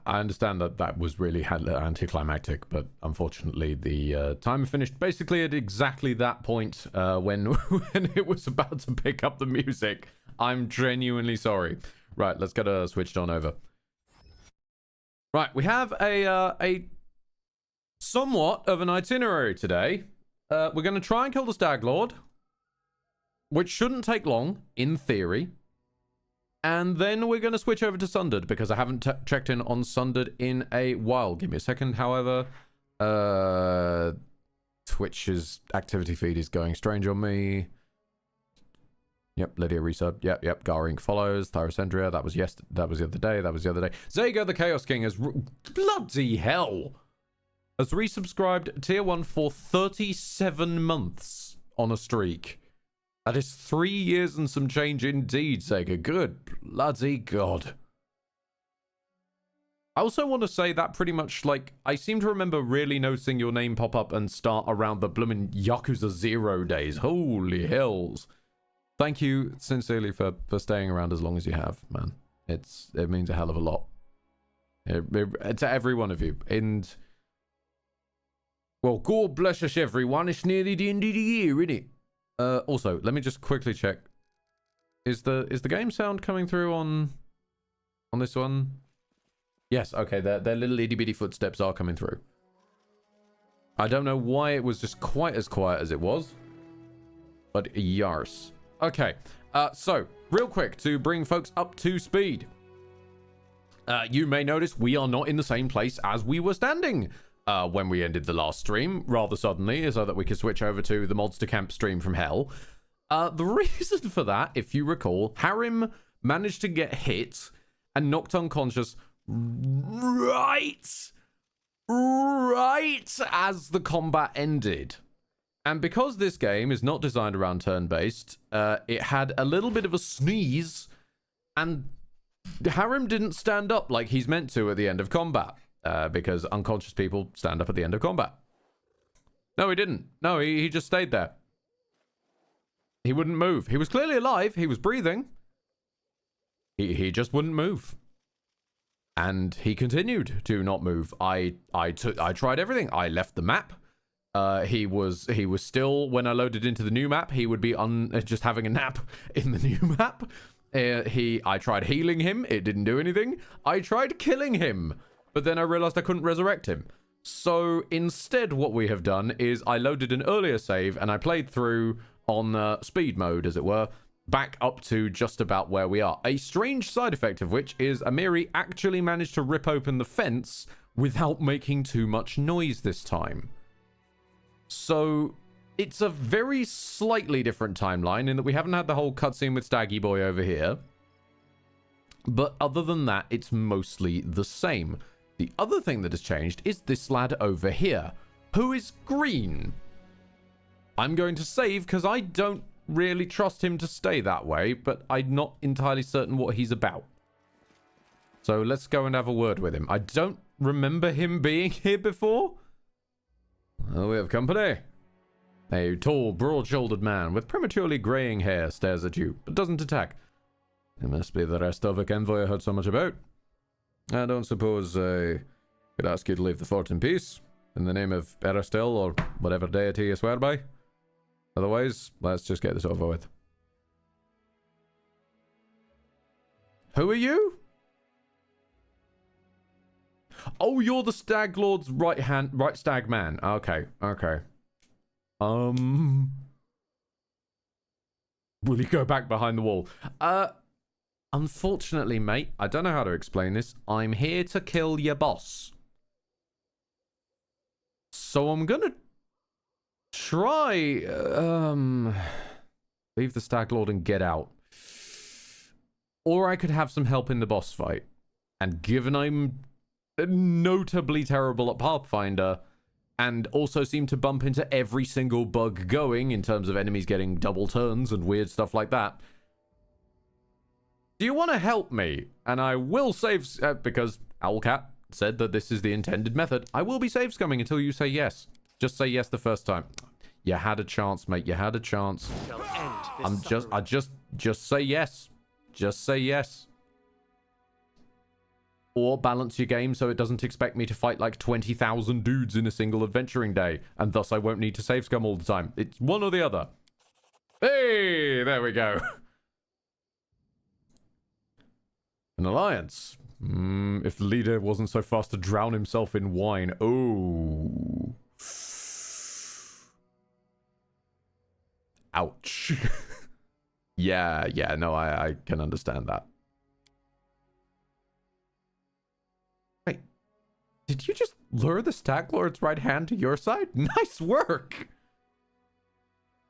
I understand that that was really anticlimactic, but unfortunately the timer finished basically at exactly that point when when it was about to pick up the music. I'm genuinely sorry. Right, let's get switched on over. Right, we have a somewhat of an itinerary today. We're going to try and kill the Stag Lord, which shouldn't take long, in theory. And then we're going to switch over to Sundered, because I haven't checked in on Sundered in a while. Give me a second, however. Twitch's activity feed is going strange on me. Yep, Lydia resub. Yep. Garink follows. Thyrosendria. That was the other day. Zago the Chaos King has... Bloody hell! Has resubscribed tier 1 for 37 months on a streak. That is 3 years and some change indeed, Sega. Good bloody God. I also want to say that pretty much, like, I seem to remember really noticing your name pop up and start around the bloomin' Yakuza 0 days. Holy hells. Thank you sincerely for staying around as long as you have, man. It means a hell of a lot. To every one of you. And, well, God bless us, everyone. It's nearly the end of the year, isn't it? Also, let me just quickly check. Is the game sound coming through on this one? Yes, okay, their little itty bitty footsteps are coming through. I don't know why it was just quite as quiet as it was, but yars. Okay, so real quick to bring folks up to speed. You may notice we are not in the same place as we were standing when we ended the last stream, rather suddenly, so that we could switch over to the Monster Camp stream from hell. The reason for that, if you recall, Harim managed to get hit and knocked unconscious right as the combat ended. And because this game is not designed around turn-based, it had a little bit of a sneeze, and Harim didn't stand up like he's meant to at the end of combat. Because unconscious people stand up at the end of combat. No, he didn't. No, he just stayed there. He wouldn't move. He was clearly alive. He was breathing. He just wouldn't move. And he continued to not move. I tried everything. I left the map. He was still, when I loaded into the new map, he would be just having a nap in the new map. I tried healing him. It didn't do anything. I tried killing him. But then I realized I couldn't resurrect him. So instead what we have done is I loaded an earlier save and I played through on speed mode, as it were, back up to just about where we are. A strange side effect of which is Amiri actually managed to rip open the fence without making too much noise this time. So it's a very slightly different timeline in that we haven't had the whole cutscene with Staggy Boy over here. But other than that, it's mostly the same. The other thing that has changed is this lad over here, who is green. I'm going to save because I don't really trust him to stay that way, but I'm not entirely certain what he's about. So let's go and have a word with him. I don't remember him being here before. Oh, we have company. A tall, broad-shouldered man with prematurely greying hair stares at you, but doesn't attack. It must be the rest of the convoy I heard so much about. I don't suppose I could ask you to leave the fort in peace, in the name of Eristel or whatever deity you swear by. Otherwise, let's just get this over with. Who are you? Oh, you're the Stag Lord's right Stag man. Okay. Will you go back behind the wall? Unfortunately, mate, I don't know how to explain this. I'm here to kill your boss. So I'm gonna try, leave the Stag Lord and get out. Or I could have some help in the boss fight. And given I'm notably terrible at Pathfinder, and also seem to bump into every single bug going in terms of enemies getting double turns and weird stuff like that, do you want to help me? And I will save, because Owlcat said that this is the intended method. I will be save scumming until you say yes. Just say yes the first time. You had a chance, mate. You had a chance. Just say yes. Just say yes. or balance your game so it doesn't expect me to fight like 20,000 dudes in a single adventuring day, and thus I won't need to save scum all the time. It's one or the other. Hey, there we go. An alliance. If the leader wasn't so fast to drown himself in wine. Oh. Ouch. Yeah, no, I can understand that. Wait, did you just lure the Stag Lord's right hand to your side? Nice work!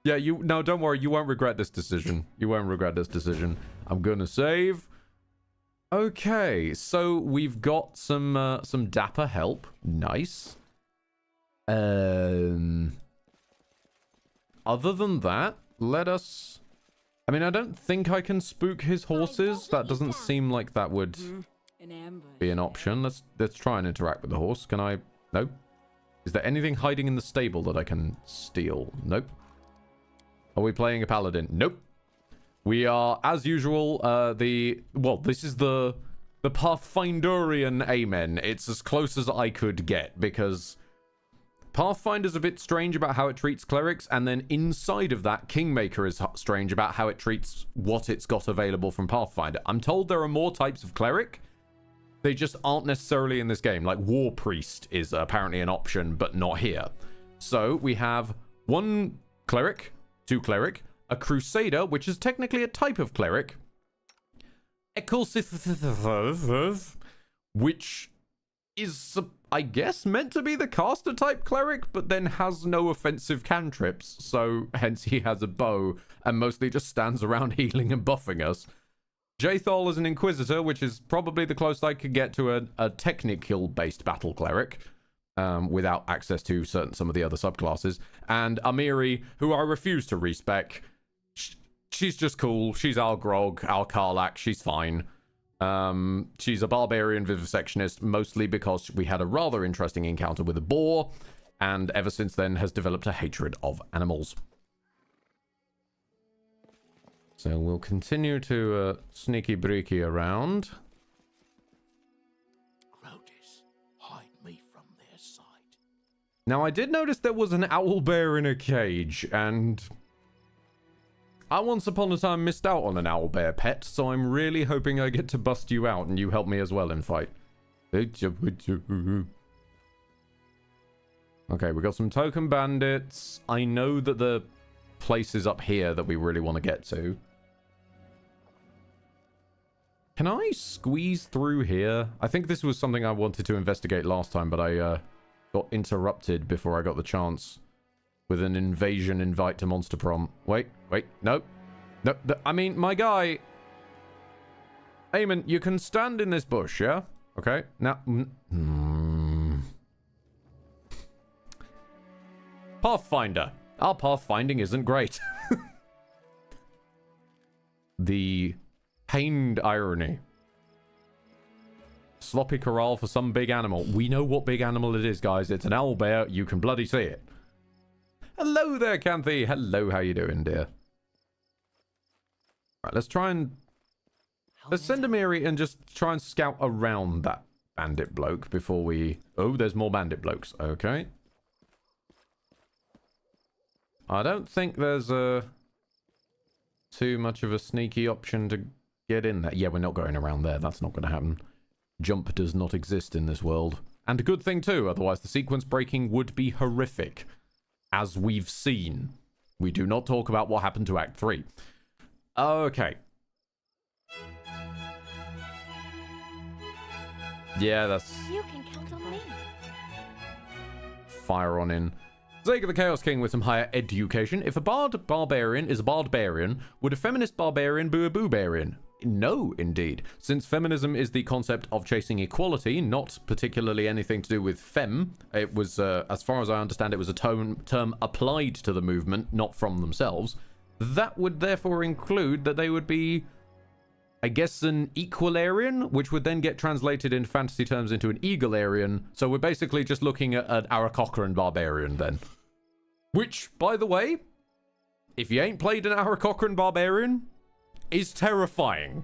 Yeah, no, don't worry, you won't regret this decision. You won't regret this decision. I'm gonna save. Okay, so we've got some dapper help. Nice. Other than that, let us... I mean, I don't think I can spook his horses. That doesn't seem like that would be an option. Let's try and interact with the horse. Can I... No? Is there anything hiding in the stable that I can steal? Nope. Are we playing a paladin? Nope. We are, as usual, well, this is the Pathfinderian Amen. It's as close as I could get, because Pathfinder's a bit strange about how it treats clerics, and then inside of that, Kingmaker is strange about how it treats what it's got available from Pathfinder. I'm told there are more types of cleric. They just aren't necessarily in this game. Like, War Priest is apparently an option, but not here. So, we have 1 cleric, 2 cleric, a Crusader, which is technically a type of cleric, which is, I guess, meant to be the caster type cleric, but then has no offensive cantrips, so hence he has a bow and mostly just stands around healing and buffing us. Jathol is an Inquisitor, which is probably the closest I could get to a technical-based battle cleric, without access to some of the other subclasses. And Amiri, who I refuse to respec. She's just cool. She's our Grog, our Karlak. She's fine. She's a barbarian vivisectionist, mostly because we had a rather interesting encounter with a boar, and ever since then has developed a hatred of animals. So we'll continue to sneaky breaky around. Hide me from their sight. Now, I did notice there was an owlbear in a cage, and I once upon a time missed out on an owlbear pet, so I'm really hoping I get to bust you out and you help me as well in fight. Okay, we got some token bandits. I know that the place is up here that we really want to get to. Can I squeeze through here? I think this was something I wanted to investigate last time, but I got interrupted before I got the chance with an invasion invite to Monster Prom. Wait, no. No, I mean, my guy... Eamon, you can stand in this bush, yeah? Okay, now... Pathfinder. Our pathfinding isn't great. The pained irony. Sloppy corral for some big animal. We know what big animal it is, guys. It's an owlbear. You can bloody see it. Hello there, Canthy. Hello, how you doing, dear? Right, let's try and... Let's send Amiri and just try and scout around that bandit bloke before we... Oh, there's more bandit blokes. Okay. I don't think there's too much of a sneaky option to get in there. Yeah, we're not going around there. That's not going to happen. Jump does not exist in this world. And a good thing too, otherwise the sequence breaking would be horrific. As we've seen. We do not talk about what happened to Act 3. Okay. Yeah, that's... You can count on me. Fire on in. Zaga the Chaos King with some higher education. If a bard barbarian is a barbarian, would a feminist barbarian be a boobarian? No, indeed. Since feminism is the concept of chasing equality, not particularly anything to do with femme, it was, as far as I understand, it was a term applied to the movement, not from themselves. That would therefore include that they would be, I guess, an equalarian, which would then get translated in fantasy terms into an eaglarian. So we're basically just looking at an Aarakocra barbarian then. Which, by the way, if you ain't played an Aarakocra barbarian, is terrifying.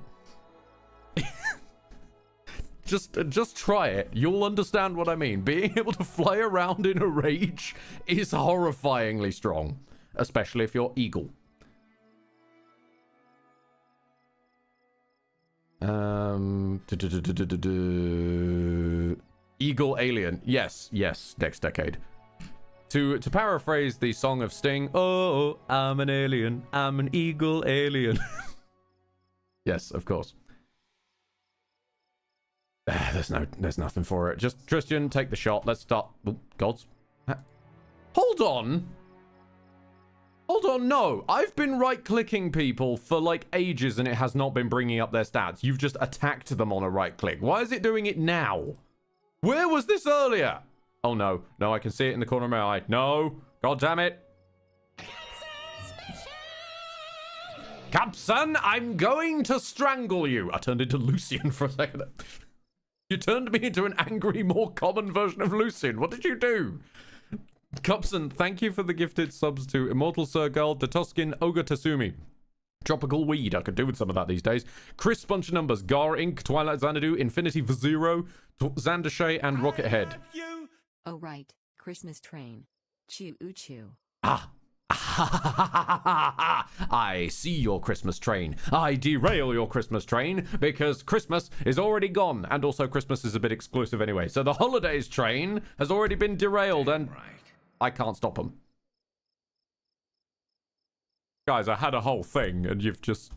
Just try it. You'll understand what I mean. Being able to fly around in a rage is horrifyingly strong, especially if you're eagle. Eagle alien. Yes, next decade. To paraphrase the song of Sting, oh, I'm an alien. I'm an eagle alien. Yes, of course. There's nothing for it. Just, Tristan, take the shot. Let's start. Oh, gods. Hold on. Hold on, no. I've been right-clicking people for, like, ages and it has not been bringing up their stats. You've just attacked them on a right-click. Why is it doing it now? Where was this earlier? Oh, no. No, I can see it in the corner of my eye. No. God damn it. Capson, I'm going to strangle you. I turned into Lucian for a second. You turned me into an angry, more common version of Lucian. What did you do? Cupson, thank you for the gifted subs to Immortal Sir Girl, Datoskin, Ogre Tasumi. Tropical Weed, I could do with some of that these days. Chris, bunch of numbers. Gar Inc., Twilight Xanadu, Infinity for Zero, Xandershay, and Rocket Head. Oh right, Christmas train. Choo choo. Ah. I see your Christmas train. I derail your Christmas train because Christmas is already gone. And also Christmas is a bit exclusive anyway. So the holidays train has already been derailed and I can't stop them. Guys, I had a whole thing and you've just...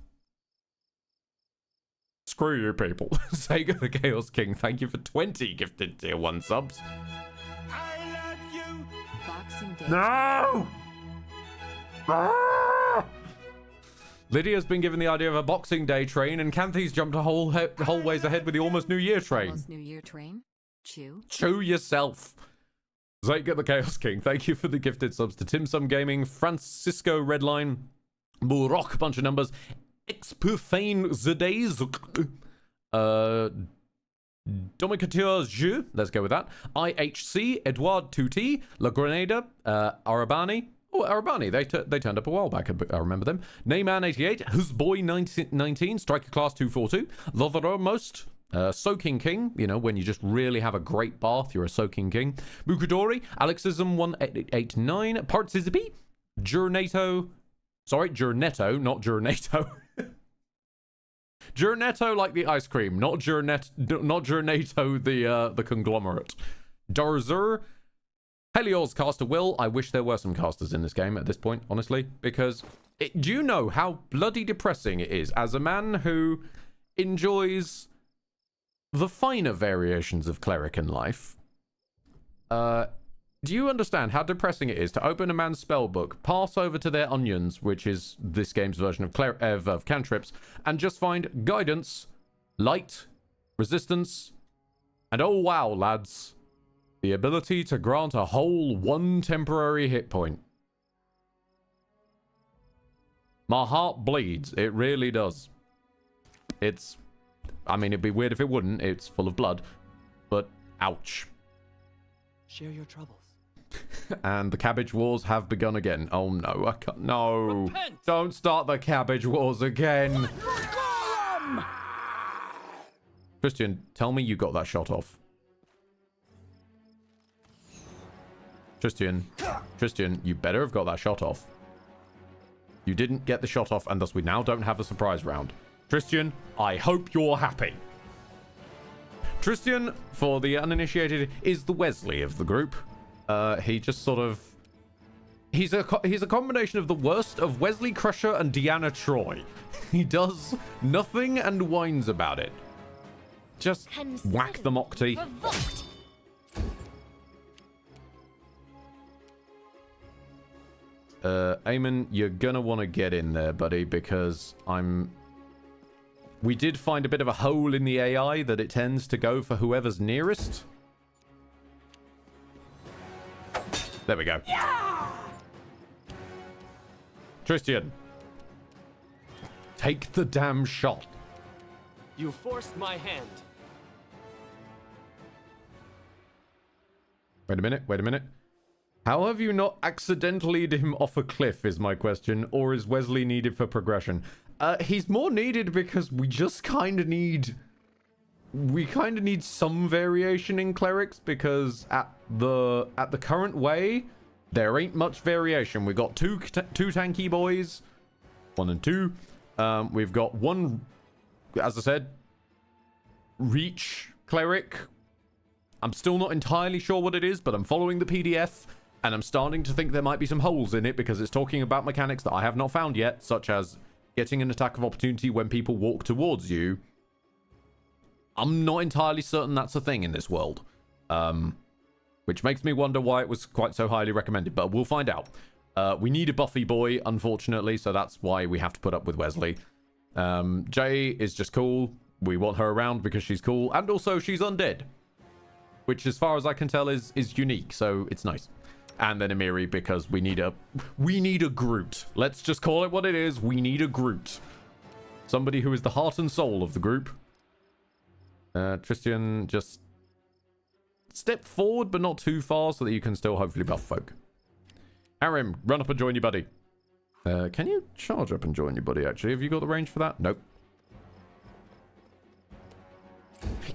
Screw you people. Sega the Chaos King, thank you for 20 gifted tier 1 subs. I love you. Boxing Day. No! Lydia's been given the idea of a Boxing Day train, and Canthy's jumped a whole ways ahead with the Almost New Year train. Almost New Year train? Chew. Chew yourself. Zayka the Chaos King, thank you for the gifted subs to Tim Sum Gaming, Francisco Redline, Murok, bunch of numbers, Expufane Zadays, Domicateur Jeu, let's go with that, IHC, Edouard Tuti, La Grenada, Arabani. Oh, Arabani, they turned up a while back, I remember them. Neyman88, Husboy19, Striker Class 242, Lothermost, Soaking King, you know, when you just really have a great bath, you're a Soaking King. Mukadori, Alexism1889, Participi, Jurnetto, not Jurnato. Jurnetto like the ice cream, not Jurnato the conglomerate. Darzer, Helios Caster Will. I wish there were some casters in this game at this point, honestly, because do you know how bloody depressing it is as a man who enjoys the finer variations of cleric in life? Do you understand how depressing it is to open a man's spell book, pass over to their onions, which is this game's version of cantrips, and just find guidance, light, resistance, and oh wow, lads, the ability to grant a whole 1 temporary hit point. My heart bleeds. It really does. It's... I mean, it'd be weird if it wouldn't. It's full of blood. But, ouch. Share your troubles. And the cabbage wars have begun again. Oh no, I can't... No. Repent! Don't start the cabbage wars again. Christian, tell me you got that shot off. Tristan, you better have got that shot off. You didn't get the shot off, and thus we now don't have a surprise round. Tristan, I hope you're happy. Tristan, for the uninitiated, is the Wesley of the group. He just sort of... He's a combination of the worst of Wesley Crusher and Deanna Troy. He does nothing and whines about it. Just whack the Mocty. Eamon, you're gonna want to get in there, buddy, because we did find a bit of a hole in the AI that it tends to go for whoever's nearest. There we go. Yeah! Tristan, take the damn shot. You forced my hand. Wait a minute. How have you not accidentally him off a cliff is my question, or is Wesley needed for progression? He's more needed because we just kind of need we kind of need some variation in clerics, because at the current way, there ain't much variation. We got two tanky boys, 1 and 2. We've got one, as I said, reach cleric. I'm still not entirely sure what it is, but I'm following the PDF, and I'm starting to think there might be some holes in it, because it's talking about mechanics that I have not found yet, such as getting an attack of opportunity when people walk towards you. I'm not entirely certain that's a thing in this world, which makes me wonder why it was quite so highly recommended, but we'll find out. We need a buffy boy, unfortunately, so that's why we have to put up with Wesley. Jay is just cool. We want her around because she's cool, and also she's undead, which, as far as I can tell, is unique, so it's nice. And then Amiri, because we need a Groot. Let's just call it what it is. We need a Groot. Somebody who is the heart and soul of the group. Tristan, just step forward, but not too far, so that you can still hopefully buff folk. Arim, run up and join your buddy. Can you charge up and join your buddy, actually? Have you got the range for that? Nope.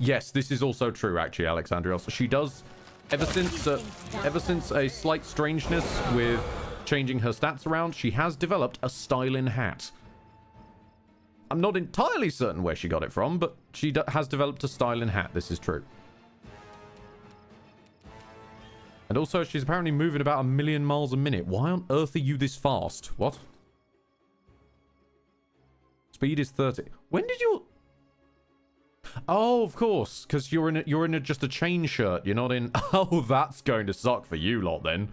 Yes, this is also true, actually, Alexandrios. She does, ever since a slight strangeness with changing her stats around, she has developed a styling hat. I'm not entirely certain where she got it from, but she has developed a styling hat. This is true. And also, she's apparently moving about 1 million miles a minute. Why on earth are you this fast? What? Speed is 30. When did you... Oh, of course, because you're in just a chain shirt. You're not in... Oh, that's going to suck for you lot then.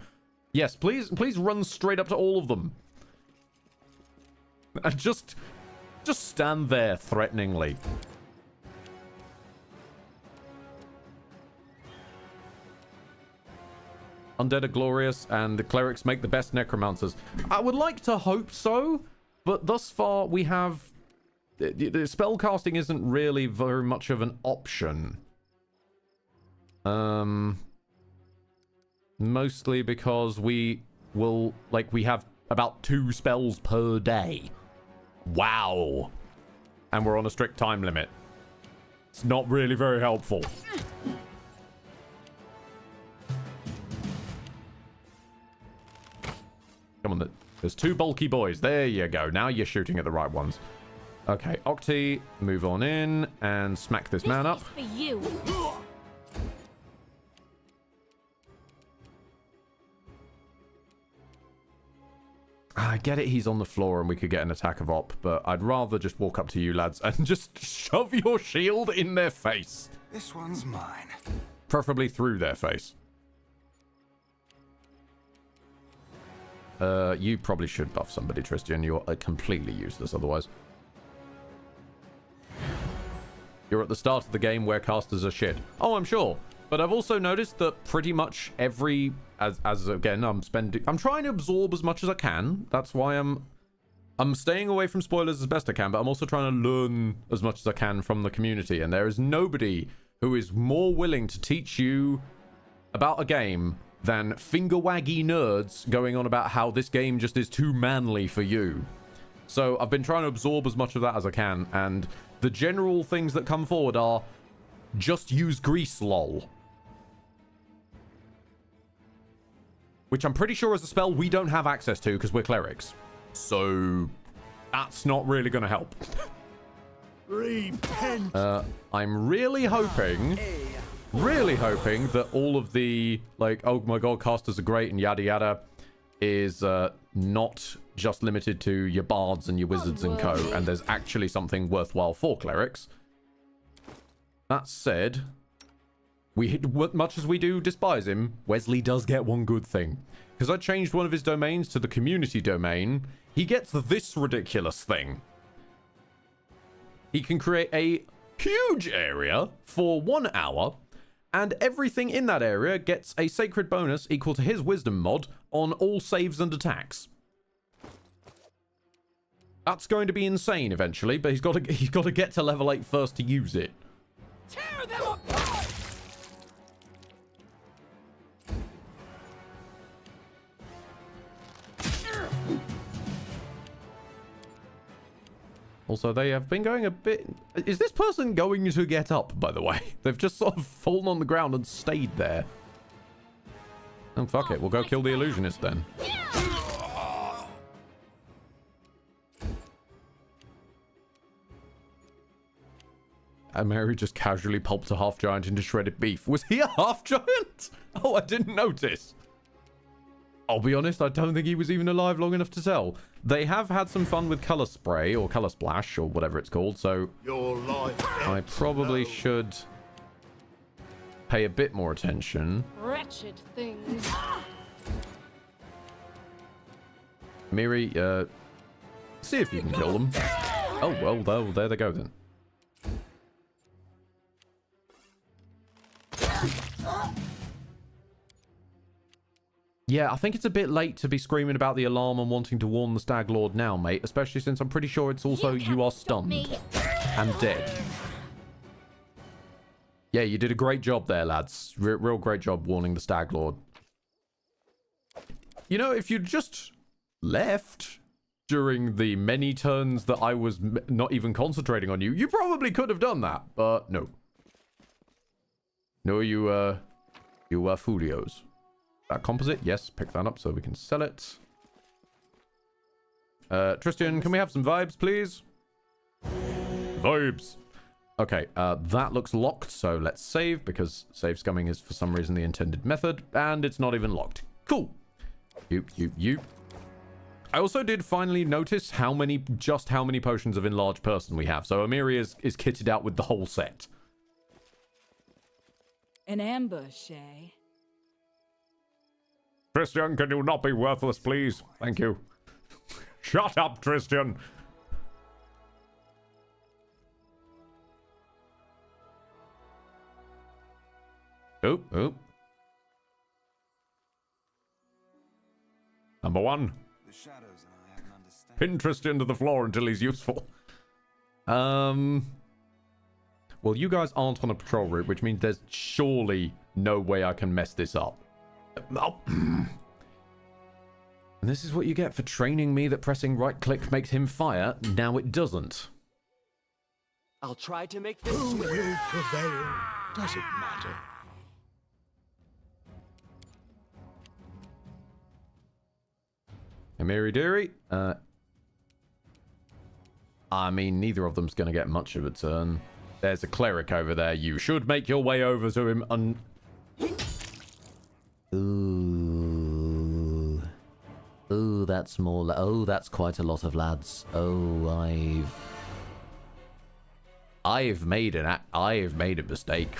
Yes, please run straight up to all of them. And just stand there threateningly. Undead are glorious, and the clerics make the best necromancers. I would like to hope so, but thus far we have... The spellcasting isn't really very much of an option. Mostly because we have about 2 spells per day. Wow. And we're on a strict time limit. It's not really very helpful. Come on, there's 2 bulky boys. There you go. Now you're shooting at the right ones. Okay, Octi, move on in and smack this man up. For you. I get it, he's on the floor and we could get an attack of op, but I'd rather just walk up to you lads and just shove your shield in their face. This one's mine. Preferably through their face. You probably should buff somebody, Tristan. You're completely useless otherwise. You're at the start of the game where casters are shit. Oh, I'm sure. But I've also noticed that pretty much every... As again, I'm trying to absorb as much as I can. That's why I'm staying away from spoilers as best I can, but I'm also trying to learn as much as I can from the community. And there is nobody who is more willing to teach you about a game than finger-waggy nerds going on about how this game just is too manly for you. So I've been trying to absorb as much of that as I can, and the general things that come forward are just use grease, lol. Which I'm pretty sure is a spell we don't have access to because we're clerics. So that's not really going to help. Repent. I'm really hoping that all of the, like, oh my god, casters are great and yada yada, is not just limited to your bards and your wizards and co, and there's actually something worthwhile for clerics. That said, much as we do despise him, Wesley does get one good thing. Because I changed one of his domains to the community domain, he gets this ridiculous thing. He can create a huge area for 1 hour, and everything in that area gets a sacred bonus equal to his wisdom mod on all saves and attacks. That's going to be insane eventually, but he's got to get to level 8 first to use it. Tear them apart! Also, they have been going a bit... Is this person going to get up, by the way? They've just sort of fallen on the ground and stayed there. Oh, fuck it. We'll go kill the illusionist then. And Mary just casually pulped a half-giant into shredded beef. Was he a half-giant? Oh, I didn't notice. I'll be honest, I don't think he was even alive long enough to tell. They have had some fun with color spray or color splash or whatever it's called, so Your life I probably should pay a bit more attention. Wretched things. Miri, see if you can kill them. Oh, well, there they go then. Yeah, I think it's a bit late to be screaming about the alarm and wanting to warn the Stag Lord now, mate. Especially since I'm pretty sure it's also you are stunned and dead. Yeah, you did a great job there, lads. Real great job warning the Stag Lord. You know, if you'd just left during the many turns that I was not even concentrating on you, you probably could have done that, but no. No, you are foolios. That composite, yes, pick that up so we can sell it. Tristan, can we have some vibes, please? Vibes. Okay, that looks locked, so let's save, because save scumming is for some reason the intended method, and it's not even locked. Cool. You. I also did finally notice just how many potions of enlarged person we have, so Amiri is kitted out with the whole set. An ambush, eh? Tristan, can you not be worthless, please? Thank you. Shut up, Tristan. Oop. Number one. The shadows and I have an understanding. Pin Tristan to the floor until he's useful. Well, you guys aren't on a patrol route, which means there's surely no way I can mess this up. Oh. And this is what you get for training me that pressing right-click makes him fire. Now it doesn't. I'll try to make this Who sweet. will prevail? Does it matter? Amiri Deary. I mean, neither of them's going to get much of a turn. There's a cleric over there. You should make your way over to him Ooh, that's more. Oh, that's quite a lot of lads. Oh, I've made a mistake.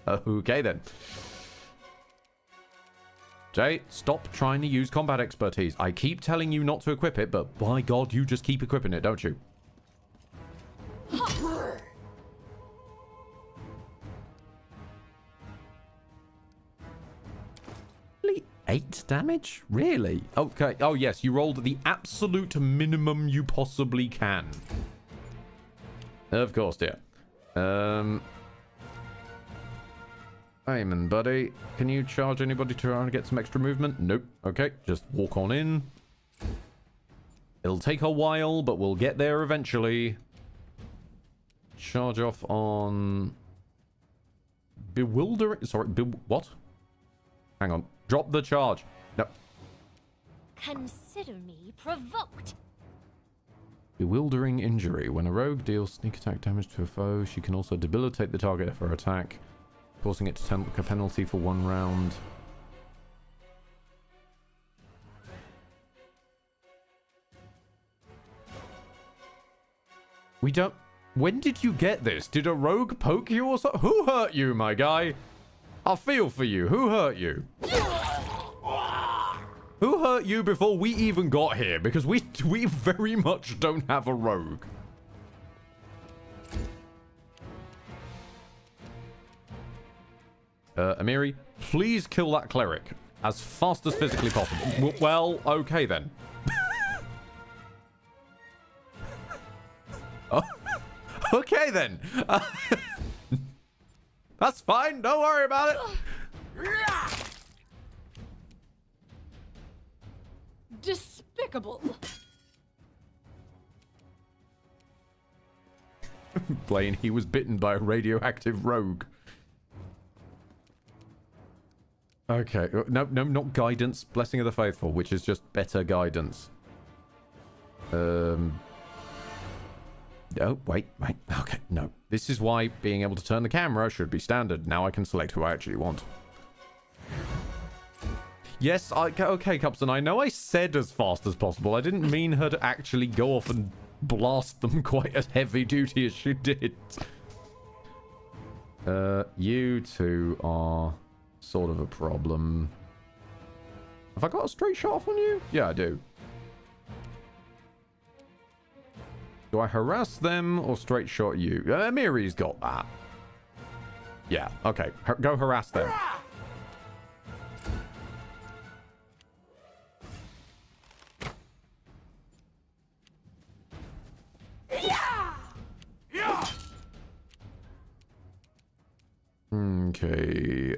Okay then. Jay, stop trying to use combat expertise. I keep telling you not to equip it, but by God, you just keep equipping it, don't you? 8 damage? Really? Okay. Oh, yes. You rolled the absolute minimum you possibly can. Of course, dear. Ayman, buddy. Can you charge anybody to try and get some extra movement? Nope. Okay. Just walk on in. It'll take a while, but we'll get there eventually. Charge off on... Bewildering... Sorry, what? Hang on. Drop the charge. No. Consider me provoked. Bewildering injury. When a rogue deals sneak attack damage to a foe, she can also debilitate the target of her attack, causing it to take a penalty for 1 round. We don't... When did you get this? Did a rogue poke you or something? Who hurt you, my guy? I feel for you. Who hurt you? Who hurt you before we even got here? Because we very much don't have a rogue. Amiri, please kill that cleric as fast as physically possible. Well, okay then. Oh, okay then. That's fine. Don't worry about it. Despicable. explain he was bitten by a radioactive rogue. Okay, no, not guidance. Blessing of the Faithful, which is just better guidance. No, wait. Okay, no. This is why being able to turn the camera should be standard. Now I can select who I actually want. Yes, okay, Cupson, I know I said as fast as possible. I didn't mean her to actually go off and blast them quite as heavy duty as she did. You two are sort of a problem. Have I got a straight shot off on you? Yeah, I do. Do I harass them or straight shot you? Miri's got that. Yeah, okay. Go harass them. Okay,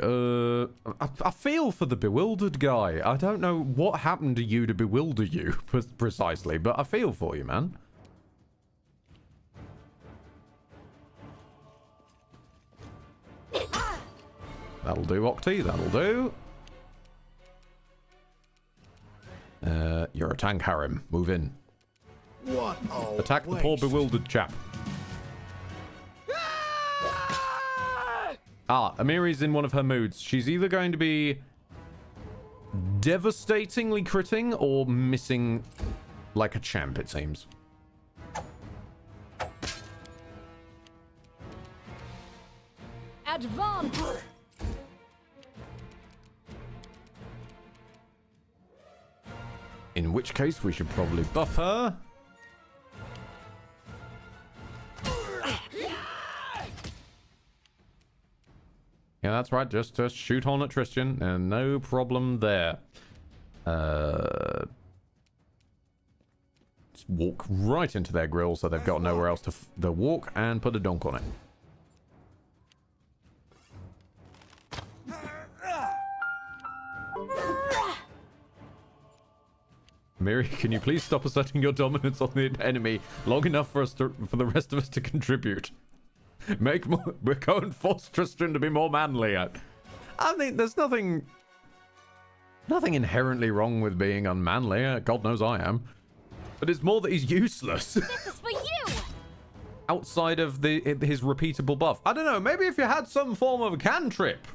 I feel for the bewildered guy. I don't know what happened to you to bewilder you precisely, but I feel for you, man. That'll do, Octi, that'll do. You're a tank, Harem. Move in. What? Oh, Attack the poor bewildered chap. Amiri's in one of her moods. She's either going to be devastatingly critting or missing like a champ, it seems. Advance! In which case, we should probably buff her. Yeah, that's right. Just shoot on at Tristan, and no problem there. Let's walk right into their grill, so they've got nowhere else to walk, and put a dunk on it. Miri, can you please stop asserting your dominance on the enemy long enough for the rest of us to contribute? We're going to force Tristan to be more manly. I mean, there's nothing inherently wrong with being unmanly. God knows I am. But it's more that he's useless. This is for you! Outside of his repeatable buff. I don't know, maybe if you had some form of cantrip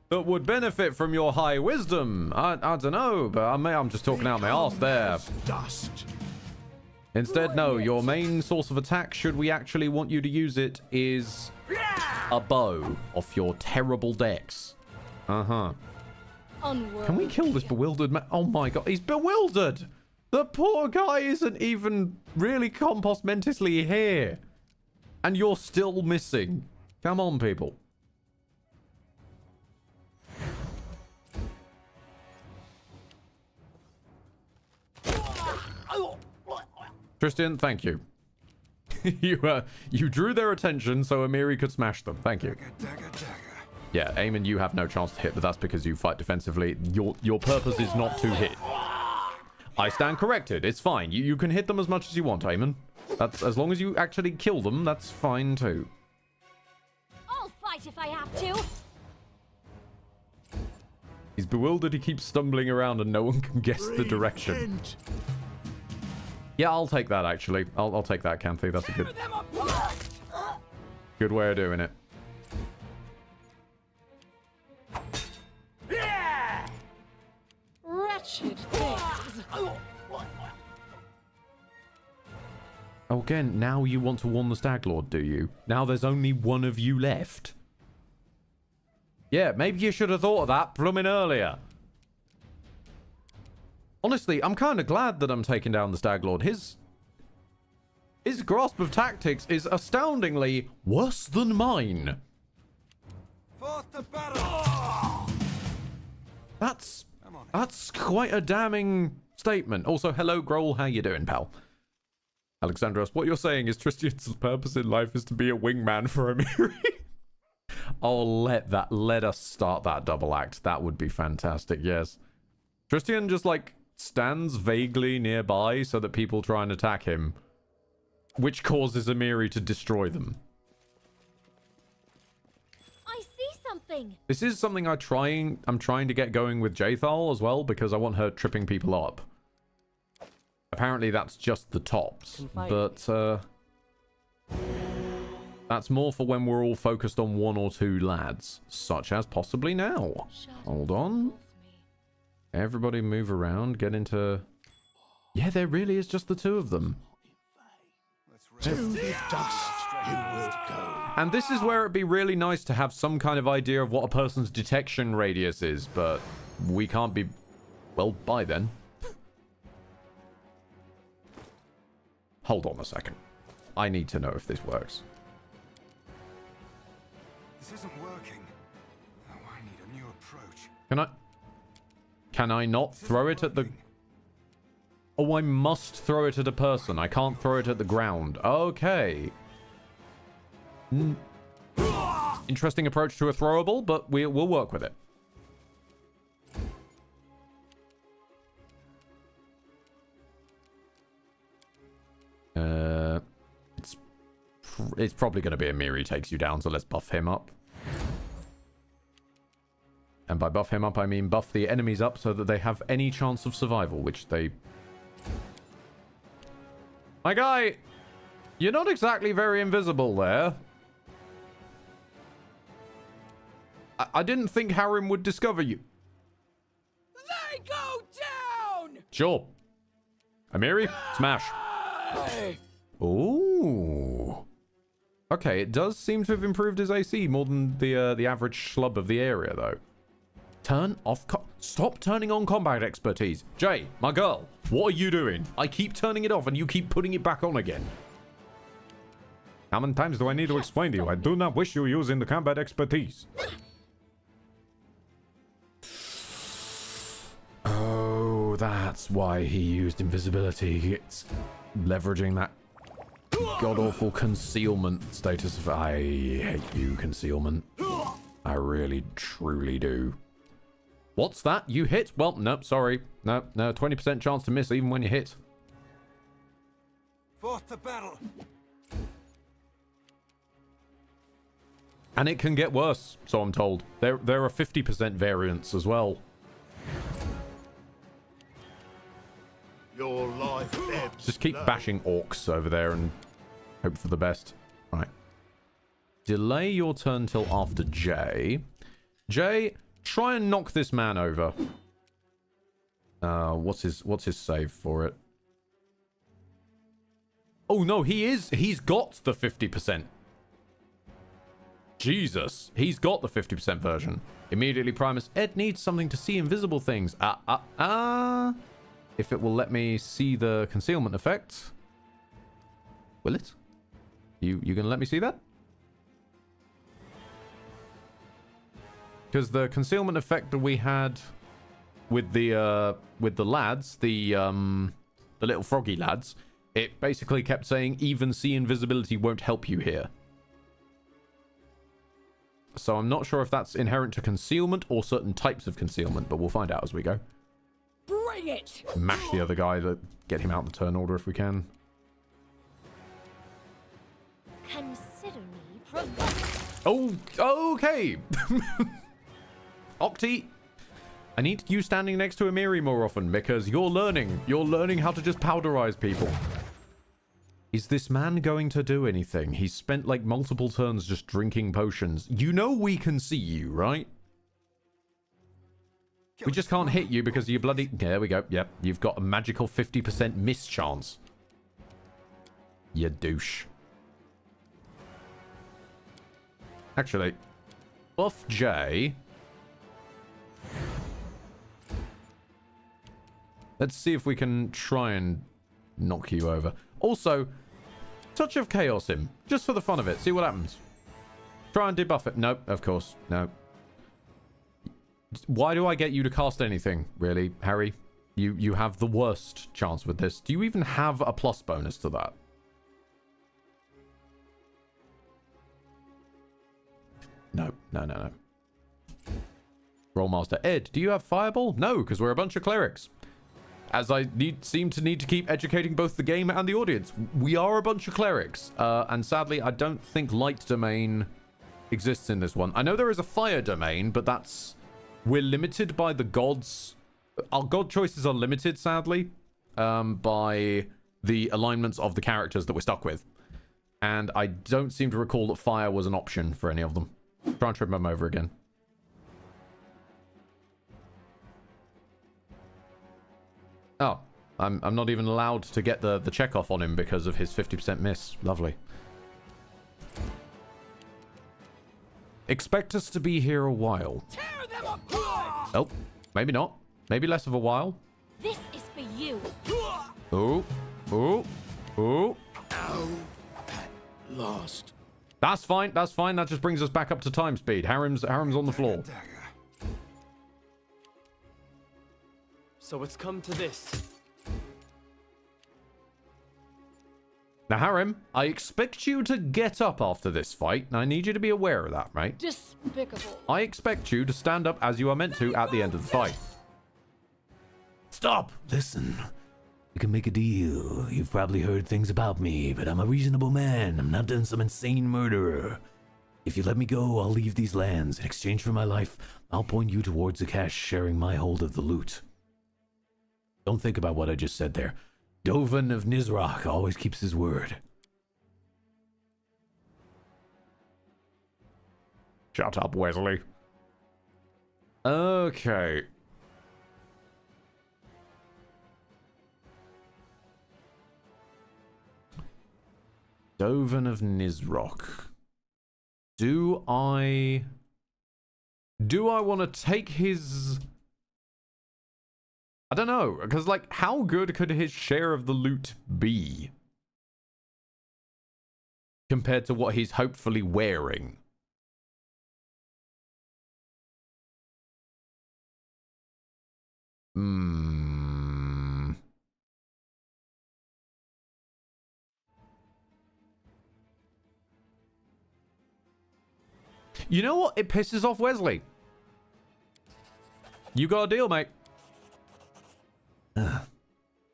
that would benefit from your high wisdom. I don't know, but I'm just talking out my arse there. Dust. Instead, no, your main source of attack, should we actually want you to use it, is a bow off your terrible dex. Uh-huh. Can we kill this bewildered man? Oh my god, he's bewildered! The poor guy isn't even really compos mentisly here. And you're still missing. Come on, people. Tristan, thank you. You drew their attention so Amiri could smash them. Thank you. Yeah, Eamon, you have no chance to hit, but that's because you fight defensively. Your purpose is not to hit. I stand corrected. It's fine. You can hit them as much as you want, Eamon. That's as long as you actually kill them, that's fine too. I'll fight if I have to. He's bewildered, he keeps stumbling around and no one can guess the direction. Yeah, I'll take that, actually. I'll take that, Canthy. That's a good way of doing it. Wretched things. Oh, again, now you want to warn the Stag Lord, do you? Now there's only one of you left. Yeah, maybe you should have thought of that blooming earlier. Honestly, I'm kind of glad that I'm taking down the Stag Lord. His grasp of tactics is astoundingly worse than mine. Fought the battle. That's quite a damning statement. Also, hello, Grohl. How you doing, pal? Alexandros, what you're saying is Tristan's purpose in life is to be a wingman for Amiri. Oh, let us start that double act. That would be fantastic, yes. Tristan just, like, stands vaguely nearby so that people try and attack him. which causes Amiri to destroy them. I see something. This is something I'm trying to get going with Jathal as well, because I want her tripping people up. Apparently that's just the tops, but that's more for when we're all focused on one or two lads, such as possibly now. Hold on. Everybody move around, get into... Yeah, there really is just the two of them. To the dust you will go. And this is where it'd be really nice to have some kind of idea of what a person's detection radius is, but we can't be... Well, bye then. Hold on a second. I need to know if this works. This isn't working. Oh, I need a new approach. Can I not throw it at the... Oh, I must throw it at a person. I can't throw it at the ground. Okay. Interesting approach to a throwable, but we'll work with it. It's probably going to be Amiri takes you down, so let's buff him up. And by buff him up, I mean buff the enemies up so that they have any chance of survival, which they... My guy, you're not exactly very invisible there. I didn't think Harrim would discover you. They go down! Sure. Amiri, smash. Ooh. Okay, it does seem to have improved his AC more than the average schlub of the area, though. Turn off... Stop turning on combat expertise. Jay, my girl, what are you doing? I keep turning it off and you keep putting it back on again. How many times do I need to explain to you? I do not wish you using the combat expertise. Oh, that's why he used invisibility. It's leveraging that god-awful concealment status of... I hate you, concealment. I really, truly do. What's that? You hit? Well, nope, sorry. No, 20% chance to miss even when you hit. Forth to battle. And it can get worse, so I'm told. There are 50% variants as well. Your life ebbs Just keep slow. bashing orcs over there and hope for the best. Right. Delay your turn till after Jay. Jay, try and knock this man over. What's his save for it? Oh no, he's got the 50%. Jesus, he's got the 50% version. Immediately Primus, Ed needs something to see invisible things. If it will let me see the concealment effect. Will it? You gonna let me see that? Because the concealment effect that we had with the lads, the little froggy lads, it basically kept saying even see invisibility won't help you here. So I'm not sure if that's inherent to concealment or certain types of concealment, but we'll find out as we go. Bring it! Mash the other guy to get him out the turn order if we can. Consider me provoked. Oh, okay. Octi, I need you standing next to Amiri more often because you're learning. You're learning how to just powderize people. Is this man going to do anything? He's spent like multiple turns just drinking potions. You know we can see you, right? We just can't hit you because you bloody... There we go. Yep, you've got a magical 50% miss chance. You douche. Actually, buff J. Let's see if we can try and knock you over. Also, touch of chaos him. Just for the fun of it. See what happens. Try and debuff it. Nope, of course. No. Why do I get you to cast anything, really, Harry? You have the worst chance with this. Do you even have a plus bonus to that? No. Rollmaster Ed, do you have Fireball? No, because we're a bunch of clerics. as I seem to need to keep educating both the game and the audience. We are a bunch of clerics, and sadly, I don't think light domain exists in this one. I know there is a fire domain, but we're limited by the gods. Our god choices are limited, sadly, by the alignments of the characters that we're stuck with. And I don't seem to recall that fire was an option for any of them. Try and trip them over again. Oh, I'm not even allowed to get the check off on him because of his 50% miss. Lovely. Expect us to be here a while. Tear them apart! Oh, maybe not. Maybe less of a while. This is for you. Oh, oh, oh. Lost. That's fine. That's fine. That just brings us back up to time speed. Harem's on the floor. So it's come to this. Now, Harem, I expect you to get up after this fight, and I need you to be aware of that, right? Despicable. I expect you to stand up as you are meant to at the end of the fight. Stop! Listen. We can make a deal. You've probably heard things about me, but I'm a reasonable man. I'm not some insane murderer. If you let me go, I'll leave these lands. In exchange for my life, I'll point you towards the cache, sharing my hold of the loot. Don't think about what I just said there. Dovin of Nizrak always keeps his word. Shut up, Wesley. Okay. Dovin of Nizrak. Do I want to take his... I don't know, because, like, how good could his share of the loot be? Compared to what he's hopefully wearing. You know what? It pisses off Wesley. You got a deal, mate.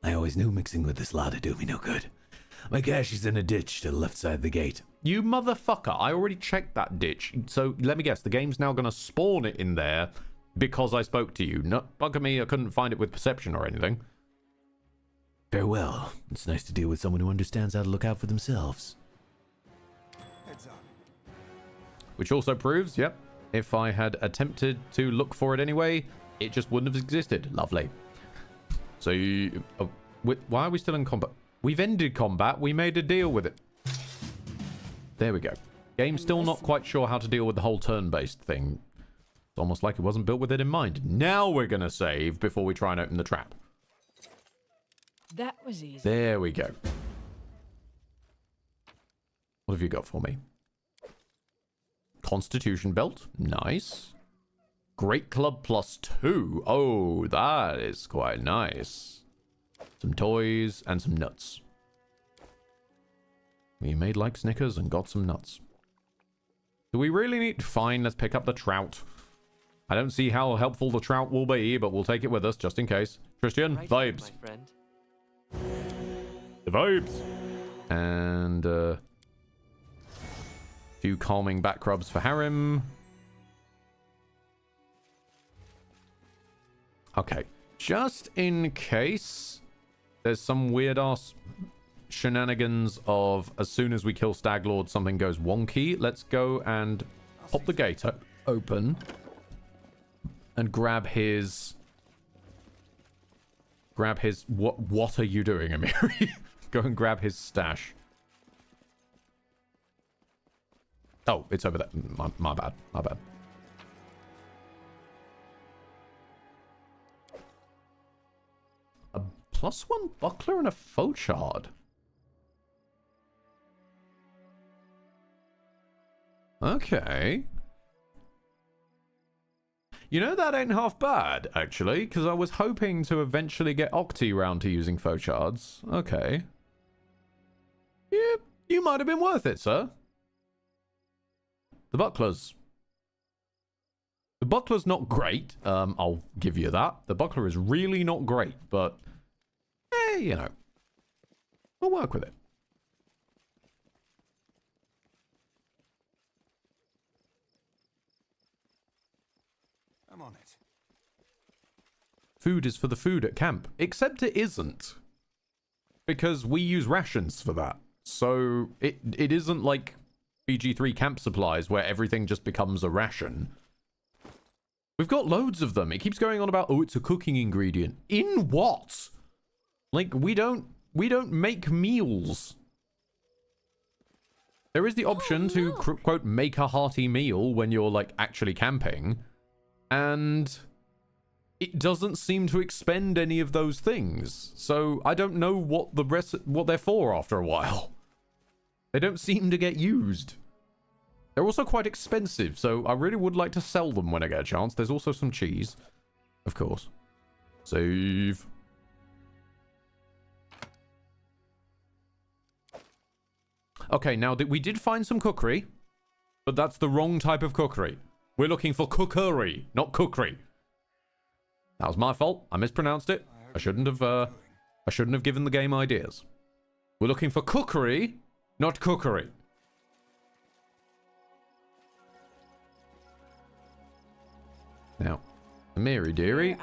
I always knew mixing with this lot would do me no good. My cache is in a ditch to the left side of the gate. You motherfucker. I already checked that ditch. So let me guess. The game's now going to spawn it in there because I spoke to you. No, bugger me. I couldn't find it with perception or anything. Farewell. It's nice to deal with someone who understands how to look out for themselves. Heads up. Which also proves, yep, if I had attempted to look for it anyway, it just wouldn't have existed. Lovely. So, why are we still in combat? We've ended combat. We made a deal with it. There we go. Game's still not quite sure how to deal with the whole turn-based thing. It's almost like it wasn't built with it in mind. Now we're going to save before we try and open the trap. That was easy. There we go. What have you got for me? Constitution belt. Nice. Great Club +2. Oh, that is quite nice. Some toys and some nuts. We made like Snickers and got some nuts. Do we really need... Fine, let's pick up the trout. I don't see how helpful the trout will be, but we'll take it with us just in case. Christian, Right, vibes. my friend. The vibes. And a few calming back rubs for Harem. Okay, just in case there's some weird-ass shenanigans of as soon as we kill Stag Lord, something goes wonky, let's go and pop the gate open and grab his... What are you doing, Amiri? Go and grab his stash. Oh, it's over there. My bad. My bad. A +1 buckler and a fauchard. Okay. You know, that ain't half bad, actually, because I was hoping to eventually get Octi round to using fauchards. Okay. Yeah, you might have been worth it, sir. The buckler's not great. I'll give you that. The buckler is really not great, but you know, we'll work with it. I'm on it. Food is for the food at camp. Except it isn't. Because we use rations for that. So it isn't like BG3 camp supplies where everything just becomes a ration. We've got loads of them. It keeps going on about, oh, it's a cooking ingredient. In what? Like, we don't make meals. There is the option to, quote, make a hearty meal when you're, like, actually camping. And it doesn't seem to expend any of those things. So I don't know what they're for after a while. They don't seem to get used. They're also quite expensive, so I really would like to sell them when I get a chance. There's also some cheese, of course. Save. Okay, now we did find some cookery, but that's the wrong type of cookery. We're looking for cookery, not cookery. That was my fault. I mispronounced it. I shouldn't have given the game ideas. We're looking for cookery, not cookery. Now, Mary dearie,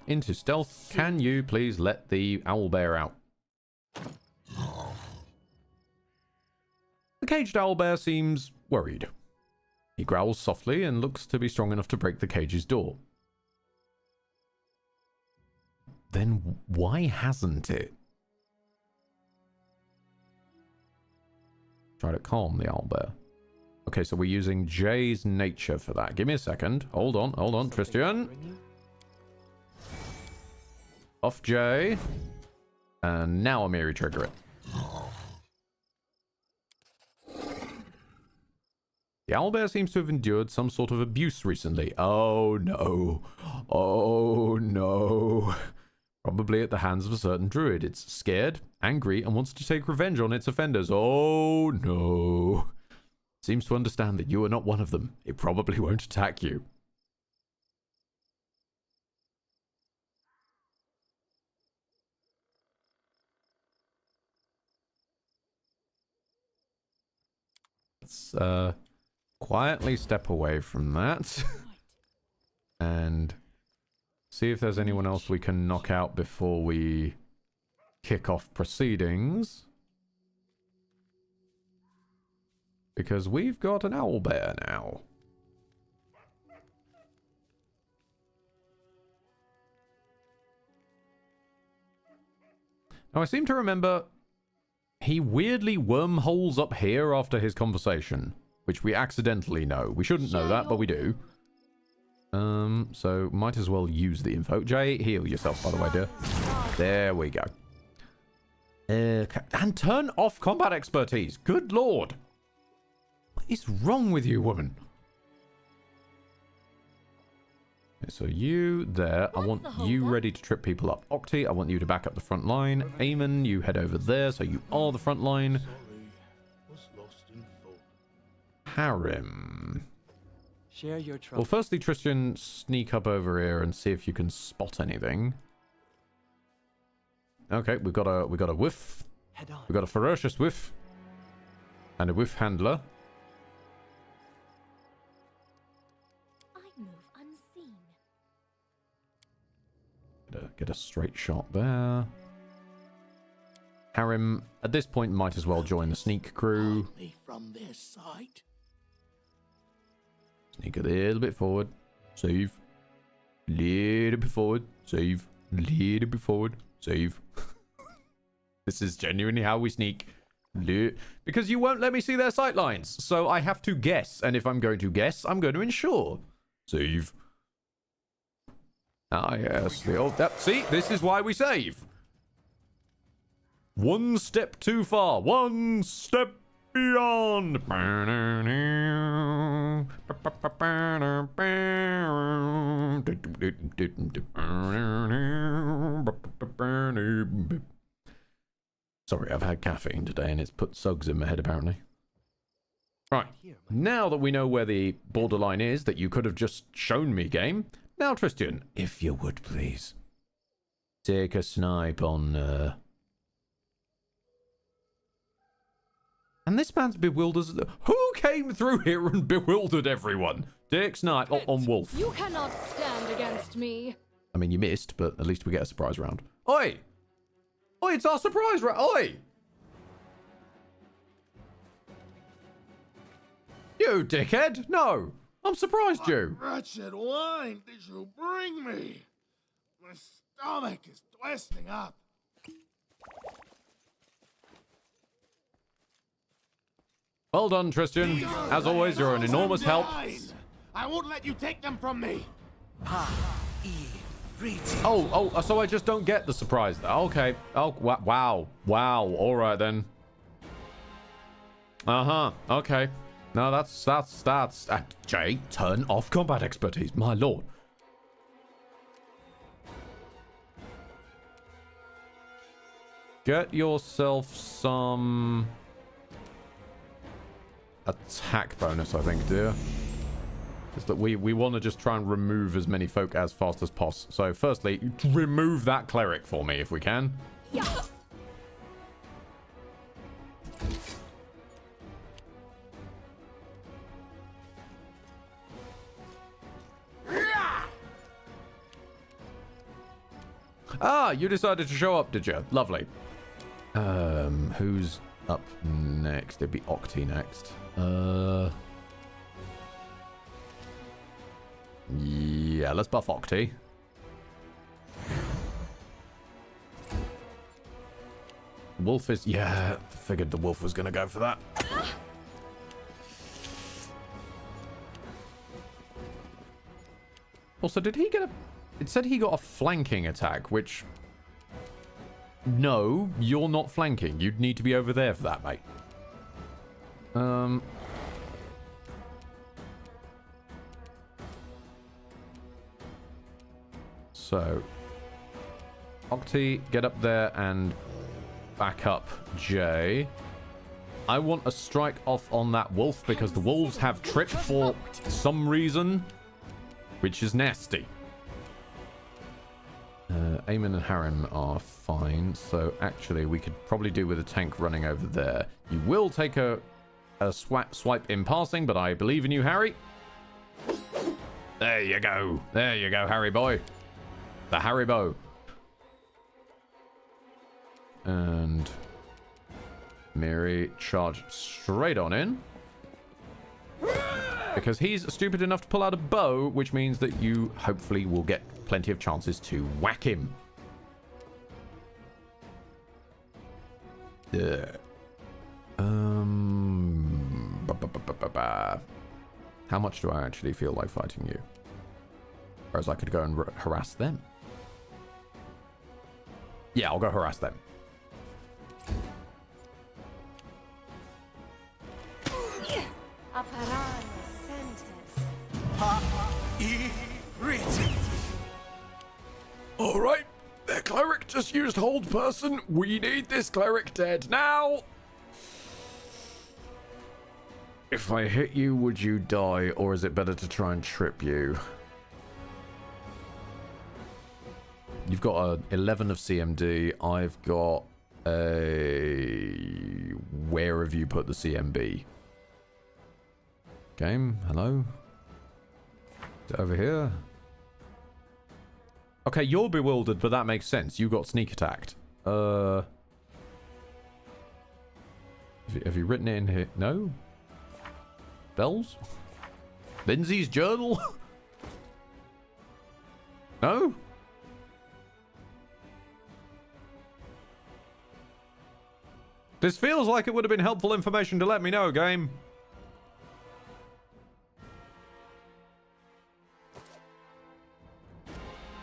into stealth. Can you please let the owlbear out? The caged owlbear seems worried. He growls softly and looks to be strong enough to break the cage's door. Then why hasn't it? Try to calm the owlbear. Okay, so we're using Jay's nature for that. Give me a second. Hold on, Tristan. Off Jay. And now Amiri trigger it. The owlbear seems to have endured some sort of abuse recently. Oh no. Oh no. Probably at the hands of a certain druid. It's scared, angry, and wants to take revenge on its offenders. Oh no. Seems to understand that you are not one of them. It probably won't attack you. Let's quietly step away from that. And see if there's anyone else we can knock out before we kick off proceedings. Because we've got an owlbear now. Now, I seem to remember he weirdly wormholes up here after his conversation, which we accidentally know. We shouldn't know that, but we do. So might as well use the info. Jay, heal yourself, by the way, dear. There we go. And turn off combat expertise. Good lord. What is wrong with you, woman? Okay, so you there. I want you ready to trip people up. Octi, I want you to back up the front line. Eamon, you head over there, so you are the front line. Harim. Share your trouble. Well, firstly, Tristan, sneak up over here and see if you can spot anything. Okay, we got a whiff. Head on. We got a ferocious whiff. And a whiff handler. I move unseen. Get a straight shot there. Harim, at this point, might as well join the sneak crew. From this side. Sneak a little bit forward. Save. Little bit forward. Save. Little bit forward. Save. This is genuinely how we sneak. Because you won't let me see their sightlines. So I have to guess. And if I'm going to guess, I'm going to ensure. Save. Ah, yes. See, this is why we save. One step too far. One step beyond. Sorry, I've had caffeine today and it's put sugs in my head apparently. Right, now that we know where the borderline is that you could have just shown me, game. Now, Tristan, if you would please, take a snipe on... And this man's bewildered. Who came through here and bewildered everyone? Take snipe on Wolf. You cannot stand against me. I mean, you missed, but at least we get a surprise round. Oi! Oi, it's our surprise round. Oi! You dickhead! No! I'm surprised you! Wretched wine did you bring me? My stomach is twisting up. Well done, Tristan. As always, you're an enormous help. I won't let you take them from me. Oh, so I just don't get the surprise. Okay. Oh, wow. Wow. All right, then. Uh-huh. Okay. No, that's... Jay, turn off combat expertise. My lord. Get yourself some... attack bonus, I think, dear. Is that we want to just try and remove as many folk as fast as possible. So, firstly, remove that cleric for me, if we can. Yeah. Ah, you decided to show up, did you? Lovely. Who's up next? It'd be Octi next. Yeah, let's buff Octi. Wolf is... Yeah, figured the wolf was going to go for that. Also, did he get a... It said he got a flanking attack, which... No, you're not flanking. You'd need to be over there for that, mate. So... Octi, get up there and back up Jay. I want a strike off on that wolf because the wolves have trip for some reason, which is nasty. Eamon and Harrim are fine, so actually we could probably do with a tank running over there. You will take a swipe in passing, but I believe in you, Harry. There you go. There you go, Harry boy. The Harry bow. And Miri charge straight on in. Because he's stupid enough to pull out a bow, which means that you hopefully will get plenty of chances to whack him. How much do I actually feel like fighting you? Whereas I could go and harass them. Yeah, I'll go harass them. Alright, their cleric just used hold person. We need this cleric dead now. If I hit you, would you die, or is it better to try and trip you? You've got a 11 of CMD. I've got a... Where have you put the CMB? Game, hello? Is it over here? Okay, you're bewildered, but that makes sense. You got sneak attacked. Have you written it in here? No? Bells? Lindsay's journal? No? This feels like it would have been helpful information to let me know, game.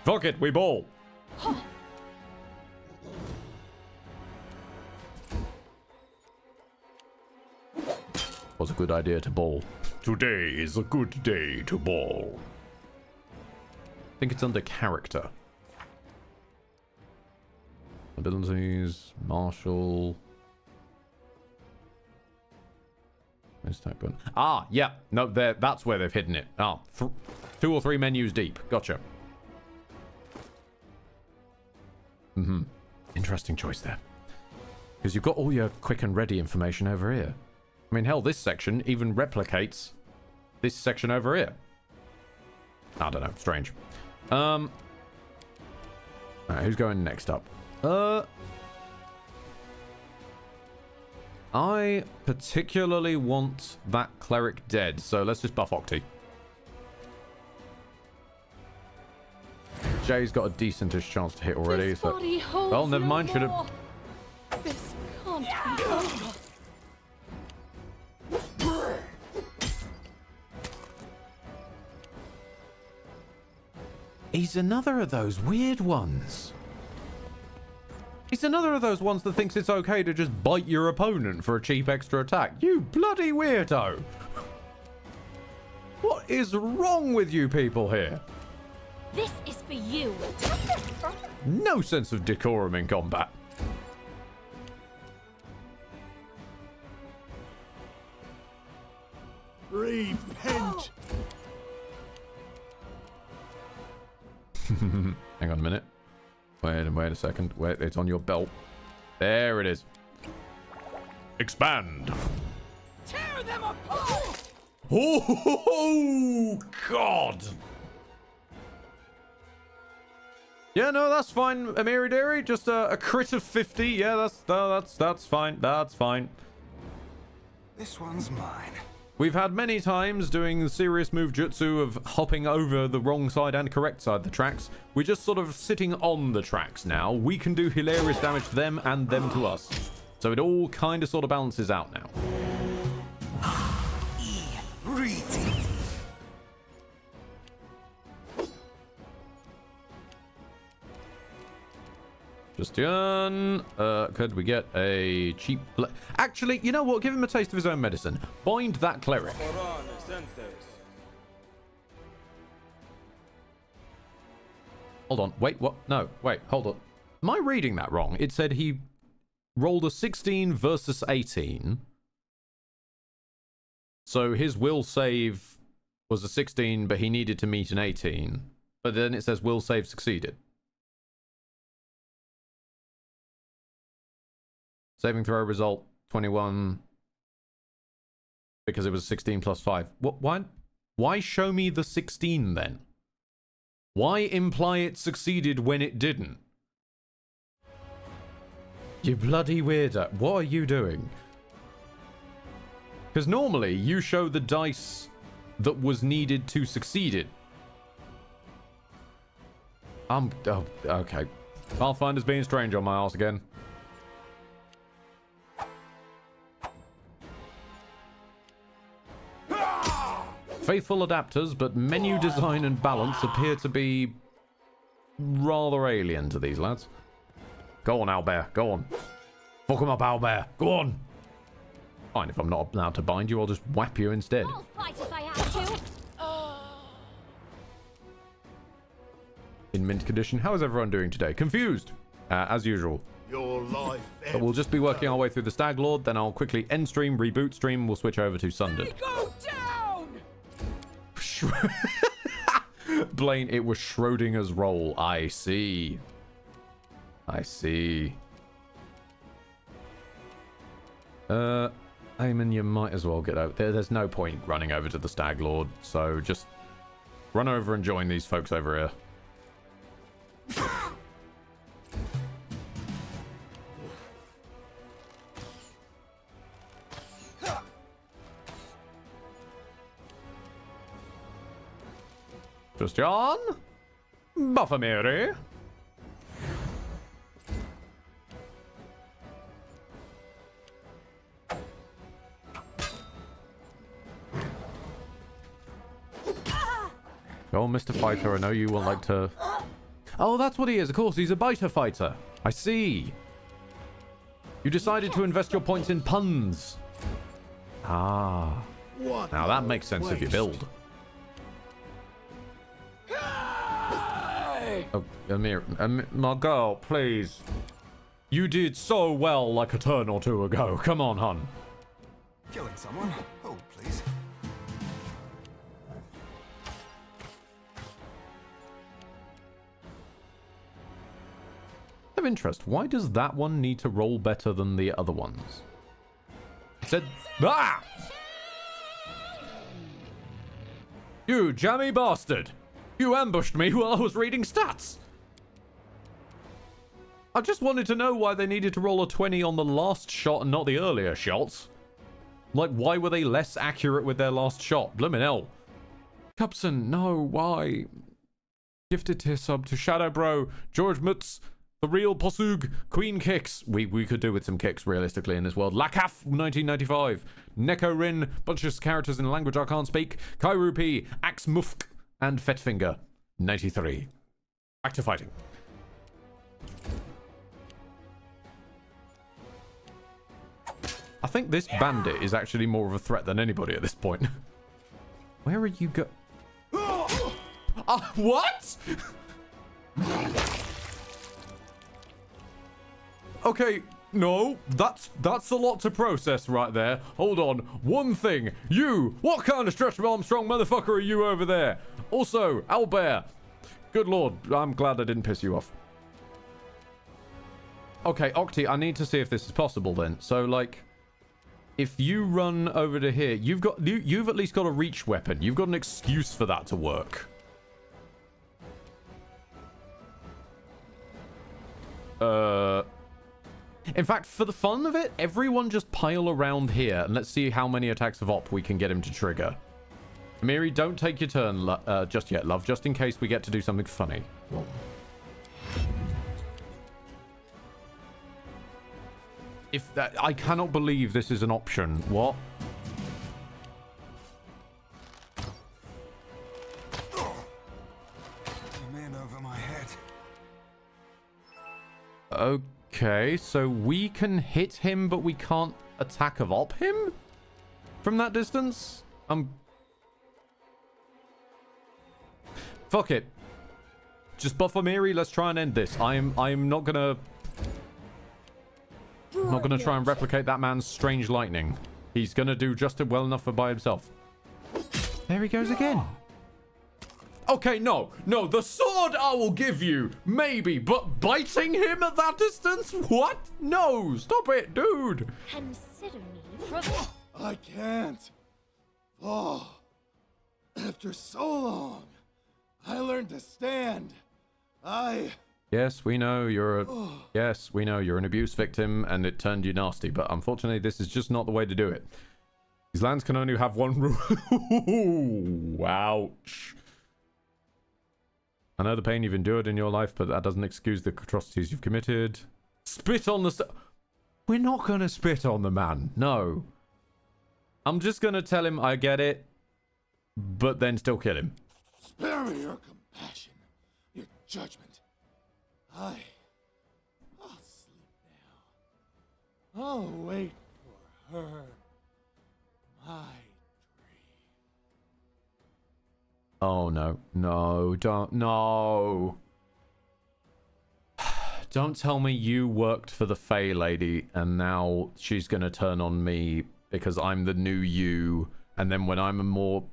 Fuck it, we ball. Was a good idea to ball. Today is a good day to ball. I think it's under character. Abilities, martial. Ah, yeah. No, that's where they've hidden it. Ah, 2 or 3 menus deep. Gotcha. Interesting choice there. Because you've got all your quick and ready information over here. I mean, hell, this section even replicates this section over here. I don't know. Strange. Alright, who's going next up? I particularly want that cleric dead, so let's just buff Octi. Jay's got a decentish chance to hit already, This so... body holds Well, never mind, no should've... more. This can't be over. He's another of those weird ones. He's another of those ones that thinks it's okay to just bite your opponent for a cheap extra attack. You bloody weirdo. What is wrong with you people here? This is for you. No sense of decorum in combat. Repent. Hang on a minute. Wait a second. Wait, it's on your belt. There it is. Expand. Tear them apart! Oh, God. Yeah, no, that's fine, Amiri Dairy. Just a crit of 50. Yeah, that's fine. That's fine. This one's mine. We've had many times doing the serious move jutsu of hopping over the wrong side and correct side of the tracks. We're just sort of sitting on the tracks now. We can do hilarious damage to them and them to us. So it all kind of sort of balances out now. Christian, could we get a cheap... Actually, you know what? Give him a taste of his own medicine. Bind that cleric. Hold on. Wait, what? No, wait, hold on. Am I reading that wrong? It said he rolled a 16 versus 18. So his will save was a 16, but he needed to meet an 18. But then it says will save succeeded. Saving throw result 21 because it was 16 plus 5. What? Why show me the 16 then? Why imply it succeeded when it didn't? You bloody weirdo. What are you doing? Because normally you show the dice that was needed to succeed it. Oh, okay. Pathfinder's being strange on my ass again. Faithful adapters, but menu design and balance appear to be rather alien to these lads. Go on, Owlbear. Go on. Fuck him up, Owlbear. Go on. Fine, if I'm not allowed to bind you, I'll just whap you instead. I'll fight if I have to. In mint condition. How is everyone doing today? Confused, as usual. Your life. But we'll just be working our way through the Stag Lord, then I'll quickly end stream, reboot stream, and we'll switch over to Sundered. Go down! Blaine, it was Schrodinger's roll. I see. I see. Eamon, you might as well get over there. There's no point running over to the Stag Lord, so just run over and join these folks over here. Christian, Buffamiri. Go on, Mr. Fighter. I know you won't like to... Oh, that's what he is. Of course, he's a biter fighter. I see. You decided to invest your points in puns. Ah. Now that makes sense if you build. Oh, Amir, my girl, please. You did so well like a turn or two ago. Come on, hun. Killing someone? Hold, please. Out of interest, why does that one need to roll better than the other ones? It said... Ah! You jammy bastard! You ambushed me while I was reading stats! I just wanted to know why they needed to roll a 20 on the last shot and not the earlier shots. Like, why were they less accurate with their last shot? Blimmin' hell. Cupson, no, why? Gifted tier sub to Shadow Bro, George Mutz, The Real Posug, Queen Kicks. We could do with some kicks, realistically, in this world. Lakaf, 1995. Neko Rin, bunch of characters in a language I can't speak. Kairu P, Axe Mufk, and Fetfinger, 93. Back to fighting. I think this bandit is actually more of a threat than anybody at this point. Where are you go... what? Okay, no, that's a lot to process right there. Hold on, one thing. You, what kind of Stretch Armstrong motherfucker are you over there? Also, Owlbear. Good lord, I'm glad I didn't piss you off. Okay, Octi, I need to see if this is possible then. So, like, if you run over to here, you've at least got a reach weapon. You've got an excuse for that to work. In fact, for the fun of it, everyone just pile around here and let's see how many attacks of op we can get him to trigger. Miri, don't take your turn just yet, love, just in case we get to do something funny. If that, I cannot believe this is an option. What? I'm in over my head. Okay, so we can hit him, but we can't attack of op him from that distance? Fuck it. Just buff Amiri, let's try and end this. I'm not gonna... I'm not going to try and replicate that man's strange lightning. He's going to do just well enough for by himself. There he goes again. Okay, no. No, the sword I will give you. Maybe, but biting him at that distance? What? No, stop it, dude. Consider me provoked. I can't. Oh, after so long, I learned to stand. Yes, we know you're yes, we know you're an abuse victim and it turned you nasty, but unfortunately this is just not the way to do it. These lands can only have one rule. Ouch. I know the pain you've endured in your life, but that doesn't excuse the atrocities you've committed. Spit on the... We're not going to spit on the man. No. I'm just going to tell him I get it, but then still kill him. Spare me your compassion, your judgment. I'll sleep now. I'll wait for her. My dream. Oh, no. No, don't. No. Don't tell me you worked for the Fae lady and now she's going to turn on me because I'm the new you. And then when I'm a more...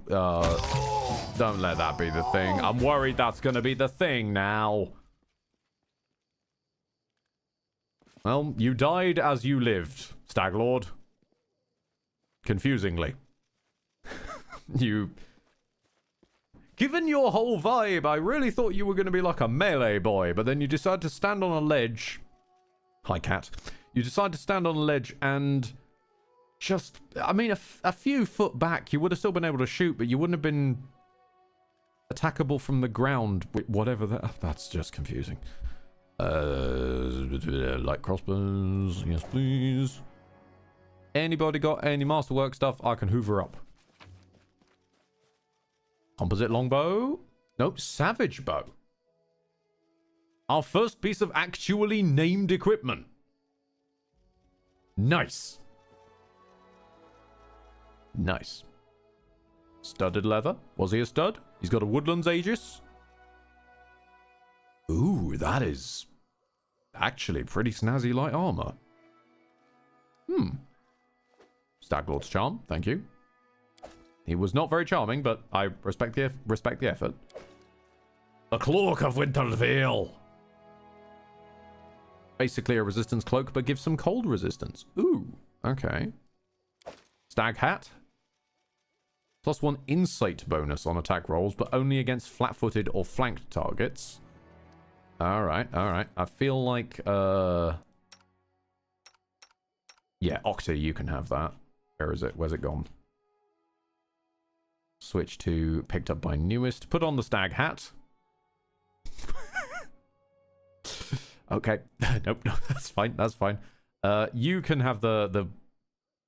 don't let that be the thing. I'm worried that's going to be the thing now. Well, you died as you lived, Stag Lord. Confusingly. You... Given your whole vibe, I really thought you were going to be like a melee boy, but then you decide to stand on a ledge. Hi, cat. You decide to stand on a ledge and just... I mean, a few foot back, you would have still been able to shoot, but you wouldn't have been attackable from the ground. Whatever that... That's just confusing. Light crossbows, yes please. Anybody got any masterwork stuff I can hoover up? Composite longbow? Nope, savage bow. Our first piece of actually named equipment. Nice. Nice. Studded leather. Was he a stud? He's got a Woodlands Aegis. Ooh, that is actually pretty snazzy light armor. Staglord's charm, thank you. He was not very charming, but I respect the effort. A cloak of Wintervale. Basically a resistance cloak, but gives some cold resistance. Ooh, okay. Stag hat. +1 insight bonus on attack rolls, but only against flat-footed or flanked targets. Alright, alright. I feel like, yeah, Octa, you can have that. Where is it? Where's it gone? Switch to picked up by newest. Put on the stag hat. Okay. Nope, no, that's fine, that's fine. You can have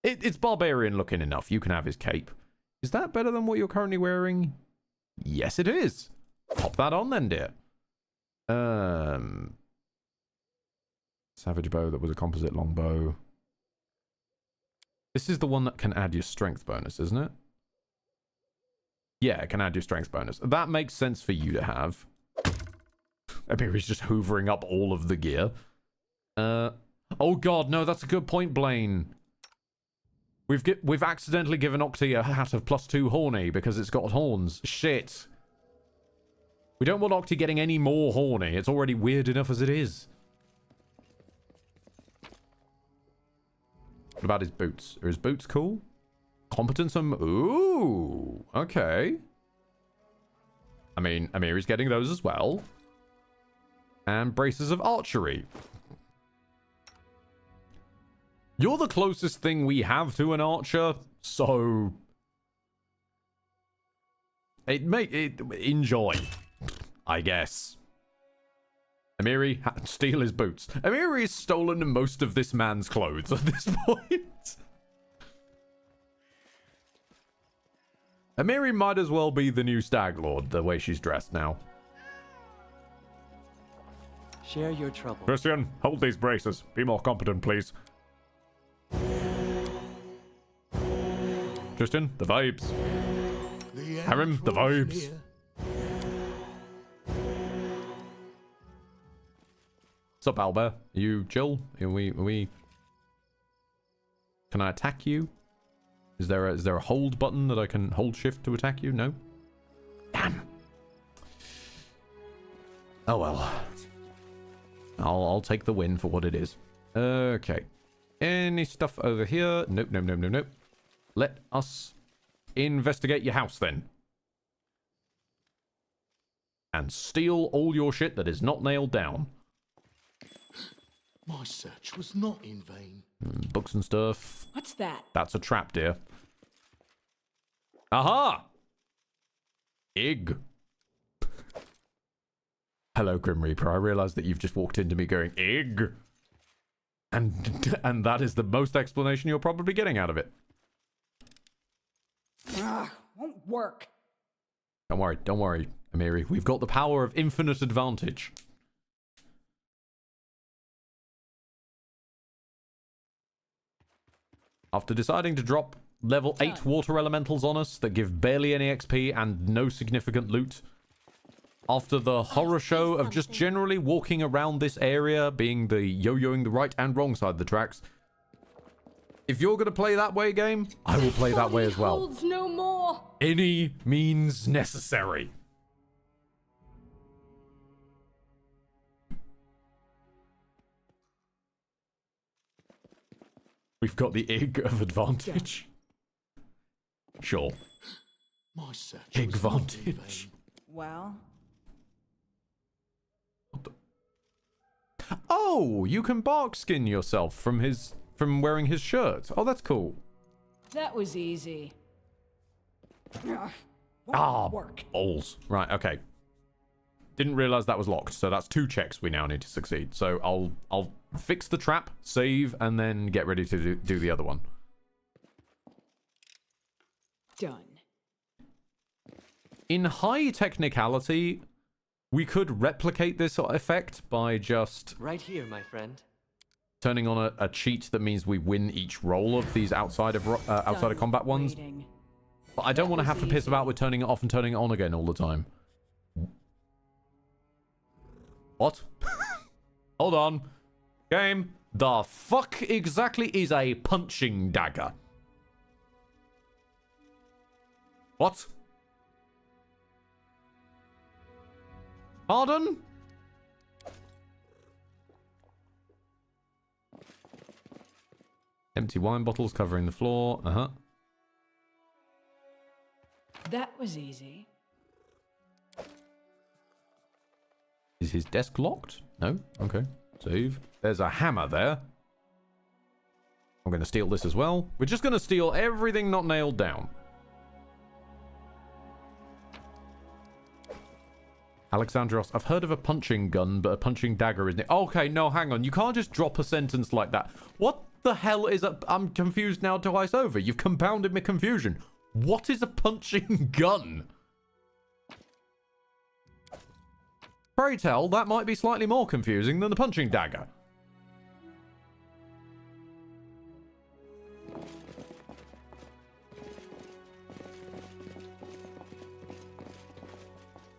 it's barbarian looking enough. You can have his cape. Is that better than what you're currently wearing? Yes, it is. Pop that on then, dear. Savage bow that was a composite longbow. This is the one that can add your strength bonus, isn't it? Yeah, it can add your strength bonus. That makes sense for you to have. I mean, he's just hoovering up all of the gear. Oh god, no, that's a good point, Blaine. We've accidentally given Octi a hat of +2 horny because it's got horns. Shit. We don't want Octi getting any more horny. It's already weird enough as it is. What about his boots? Are his boots cool? Competence and... Ooh, okay. I mean, Amiri's getting those as well. And braces of archery. You're the closest thing we have to an archer, so... Enjoy, I guess. Amiri, steal his boots. Amiri's stolen most of this man's clothes at this point. Amiri might as well be the new Stag Lord, the way she's dressed now. Share your trouble. Christian, hold these braces. Be more competent, please. Christian, the vibes. Harem, the vibes. What's up, Albert? Are you chill? Are we... Can I attack you? Is there a hold button that I can hold shift to attack you? No? Damn. Oh well. I'll take the win for what it is. Okay. Any stuff over here? Nope, nope, nope, nope, nope. Let us investigate your house then. And steal all your shit that is not nailed down. My search was not in vain. Books and stuff. What's that? That's a trap, dear. Aha! Egg. Hello, Grim Reaper. I realize that you've just walked into me going, egg. And that is the most explanation you're probably getting out of it. Won't work. Don't worry, Amiri. We've got the power of infinite advantage. After deciding to drop level 8 water elementals on us that give barely any XP and no significant loot, after the horror show of just generally walking around this area, being the yo-yoing the right and wrong side of the tracks, if you're going to play that way, game, I will play that way as well. Holds no more. Any means necessary. We've got the egg of advantage. Sure. My search Egg was not in advantage. vain. Well, Oh, you can bark skin yourself from wearing his shirt. Oh, that's cool. that was easy. Won't Ah, work. balls. Right, okay. Didn't realize that was locked, so that's 2 checks we now need to succeed. So I'll fix the trap, save, and then get ready to do the other one. Done. In high technicality, we could replicate this effect by just Right here, my friend. turning on a cheat that means we win each roll of these outside of Done combat ones. waiting. But I don't want to was have to piss easy. about with turning it off and turning it on again all the time. What? Hold on. Game. The fuck exactly is a punching dagger? What? Pardon? Empty wine bottles covering the floor. Uh-huh. That was easy. Is his desk locked? No? Okay. Save. There's a hammer there. I'm going to steal this as well. We're just going to steal everything not nailed down. Alexandros, I've heard of a punching gun, but a punching dagger isn't it? Okay, no, hang on. You can't just drop a sentence like that. What the hell is a... I'm confused now twice over. You've compounded my confusion. What is a punching gun? Pray tell, that might be slightly more confusing than the punching dagger.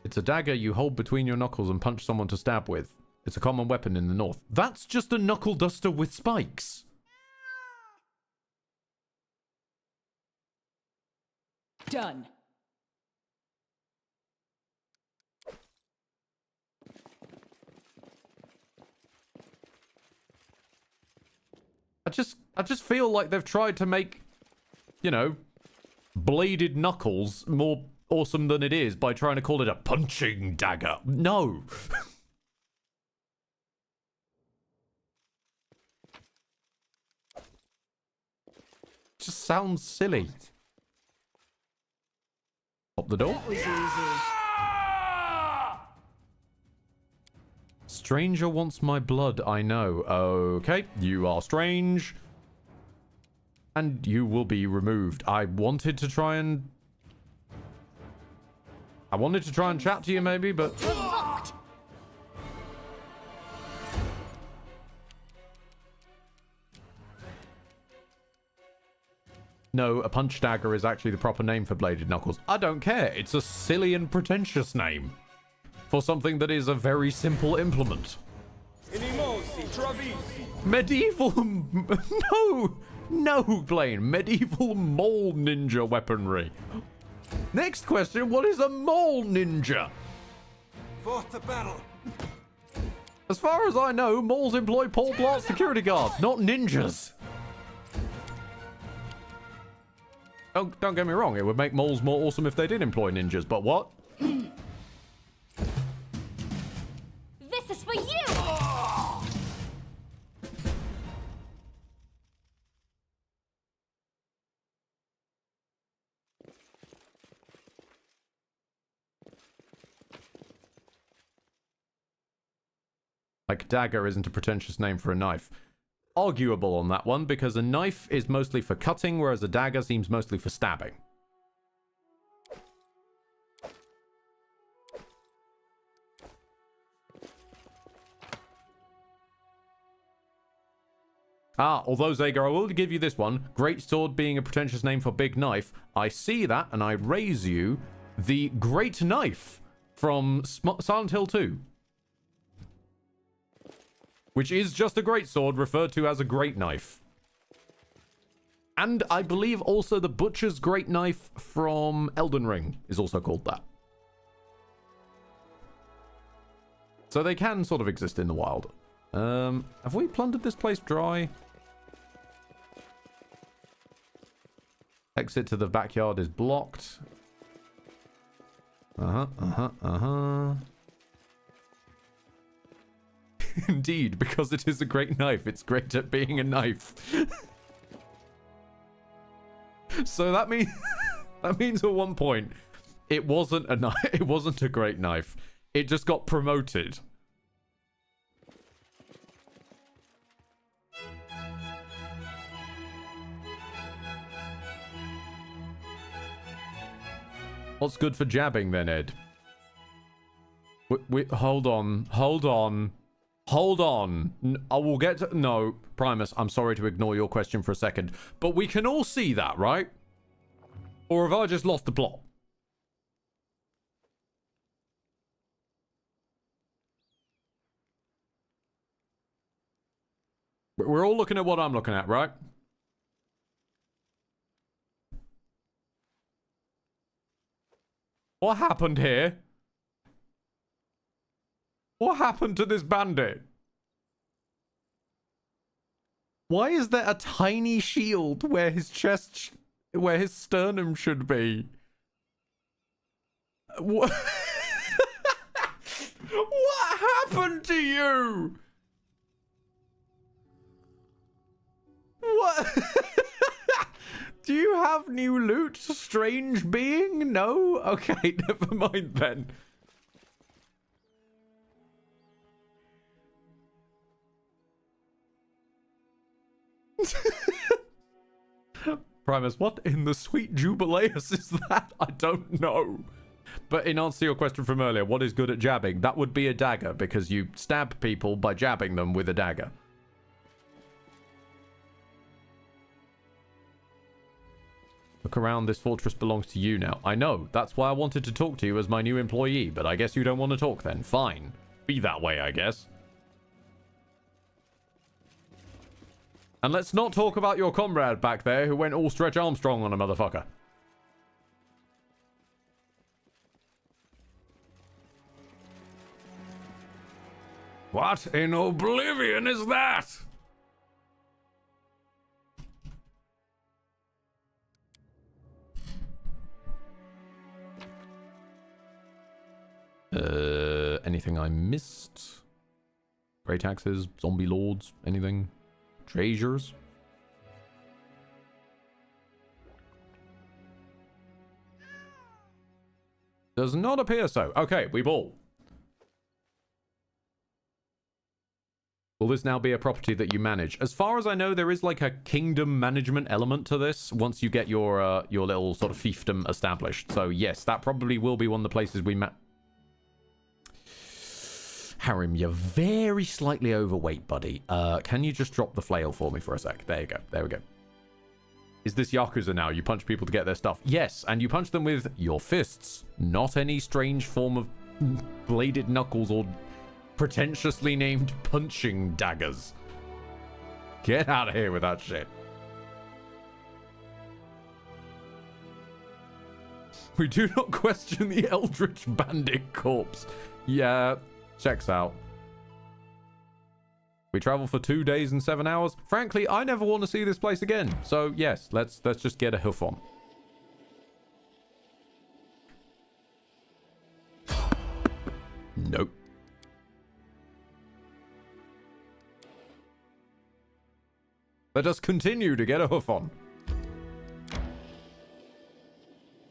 It's a dagger you hold between your knuckles and punch someone to stab with. It's a common weapon in the north. That's just a knuckle duster with spikes. Done. I just feel like they've tried to make, you know, bladed knuckles more awesome than it is by trying to call it a punching dagger. No. Just sounds silly. Pop the door. That was easy. Stranger wants my blood, I know. Okay, you are strange. And you will be removed. I wanted to try and chat to you maybe, but... No, a punch dagger is actually the proper name for bladed knuckles. I don't care. It's a silly and pretentious name for something that is a very simple implement. Medieval... No, Blaine. Medieval mole ninja weaponry. Next question, what is a mole ninja? Forth to battle. As far as I know, moles employ Paul Blart security guards, not ninjas. Don't get me wrong, it would make moles more awesome if they did employ ninjas, but what? This is for you! Like, dagger isn't a pretentious name for a knife. Arguable on that one, because a knife is mostly for cutting, whereas a dagger seems mostly for stabbing. Although, Zager, I will give you this one. Great sword being a pretentious name for big knife. I see that, and I raise you the Great Knife from Silent Hill 2. Which is just a great sword referred to as a great knife. And I believe also the Butcher's Great Knife from Elden Ring is also called that. So they can sort of exist in the wild. Have we plundered this place dry? Exit to the backyard is blocked. Indeed, because it is a great knife. It's great at being a knife. So that means at one point it wasn't a knife. It wasn't a great knife. It just got promoted. What's good for jabbing then, Ed? Hold on. I will get to... No, Primus, I'm sorry to ignore your question for a second. But we can all see that, right? Or have I just lost the plot? We're all looking at what I'm looking at, right? What happened here? What happened to this bandit? Why is there a tiny shield where his chest, where his sternum should be? What? What happened to you? What? Do you have new loot, strange being? No? Okay, never mind then. Primus, what in the sweet jubileus is that? I don't know. But in answer to your question from earlier, what is good at jabbing? That would be a dagger, because you stab people by jabbing them with a dagger. Look around, this fortress belongs to you now. I know, that's why I wanted to talk to you as my new employee, but I guess you don't want to talk then. Fine. Be that way, I guess. And let's not talk about your comrade back there who went all Stretch Armstrong on a motherfucker. What in oblivion is that? Anything I missed? Grey taxes, zombie lords, anything? Treasures? Does not appear so. Okay, we ball. Will this now be a property that you manage? As far as I know, there is like a kingdom management element to this once you get your little sort of fiefdom established. So yes, that probably will be one of the places we Harrim, you're very slightly overweight, buddy. Can you just drop the flail for me for a sec? There you go. There we go. Is this Yakuza now? You punch people to get their stuff. Yes, and you punch them with your fists. Not any strange form of bladed knuckles or pretentiously named punching daggers. Get out of here with that shit. We do not question the Eldritch Bandit corpse. Yeah, checks out. We travel for 2 days and 7 hours. Frankly, I never want to see this place again. So yes, let's just get a hoof on. Nope. Let us continue to get a hoof on.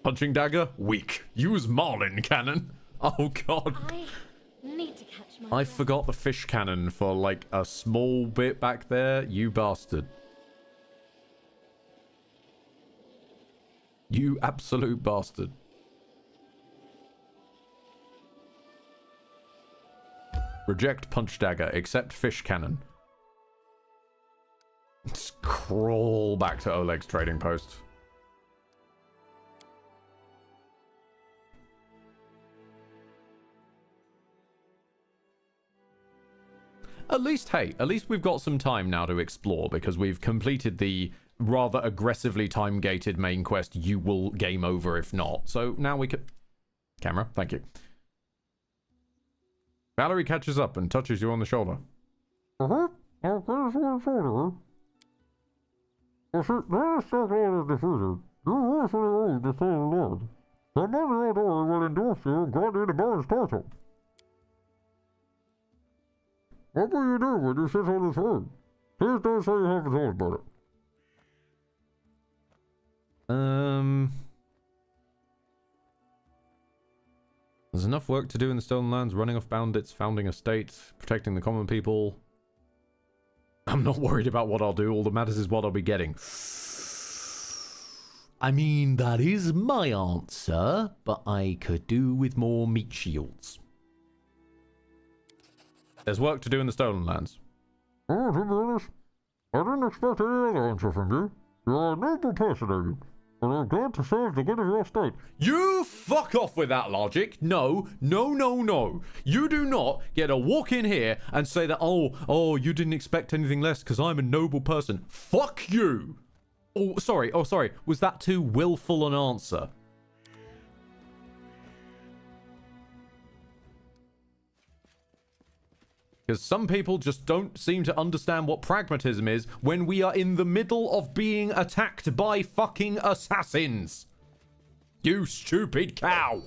Punching dagger? Weak. Use Marlin cannon. Oh god. I need to catch my I breath. forgot the fish cannon for like a small bit back there. You bastard. You absolute bastard. Reject punch dagger. Accept fish cannon. Just crawl back to Oleg's trading post. At least, hey, at least we've got some time now to explore because we've completed the rather aggressively time-gated main quest. You will game over if not. So now we can... Camera, thank you. Valerie catches up and touches you on the shoulder. What will you do when you sit on this room? Please don't say you haven't thought about it. There's enough work to do in the Stolen Lands, running off bandits, founding a state, protecting the common people. I'm not worried about what I'll do, all that matters is what I'll be getting. I mean, that is my answer, but I could do with more meat shields. There's work to do in the Stolen Lands. Oh, to be honest, I didn't expect any other answer from you. You are a noble person, David, and I'm glad to serve the good of your state. You fuck off with that logic. No, no, no, no. You do not get to walk in here and say that, oh, you didn't expect anything less because I'm a noble person. Fuck you. Oh, sorry. Was that too willful an answer? Because some people just don't seem to understand what pragmatism is when we are in the middle of being attacked by fucking assassins. You stupid cow.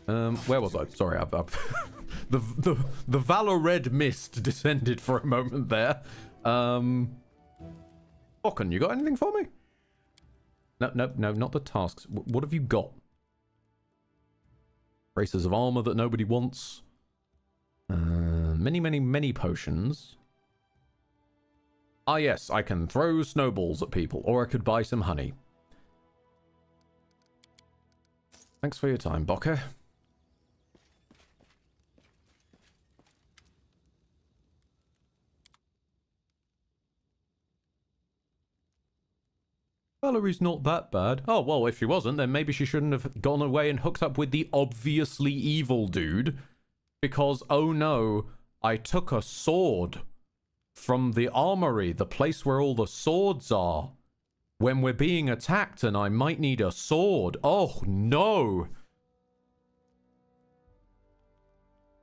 Where was I? Sorry, I've the Valor Red mist descended for a moment there. Ocken, you got anything for me? No, not the tasks. What have you got? Braces of armor that nobody wants. Many potions. Ah, yes, I can throw snowballs at people, or I could buy some honey. Thanks for your time, Bocker. Valerie's not that bad. Oh, well, if she wasn't, then maybe she shouldn't have gone away and hooked up with the obviously evil dude. Because, oh no, I took a sword from the armory, the place where all the swords are, when we're being attacked and I might need a sword. Oh, no.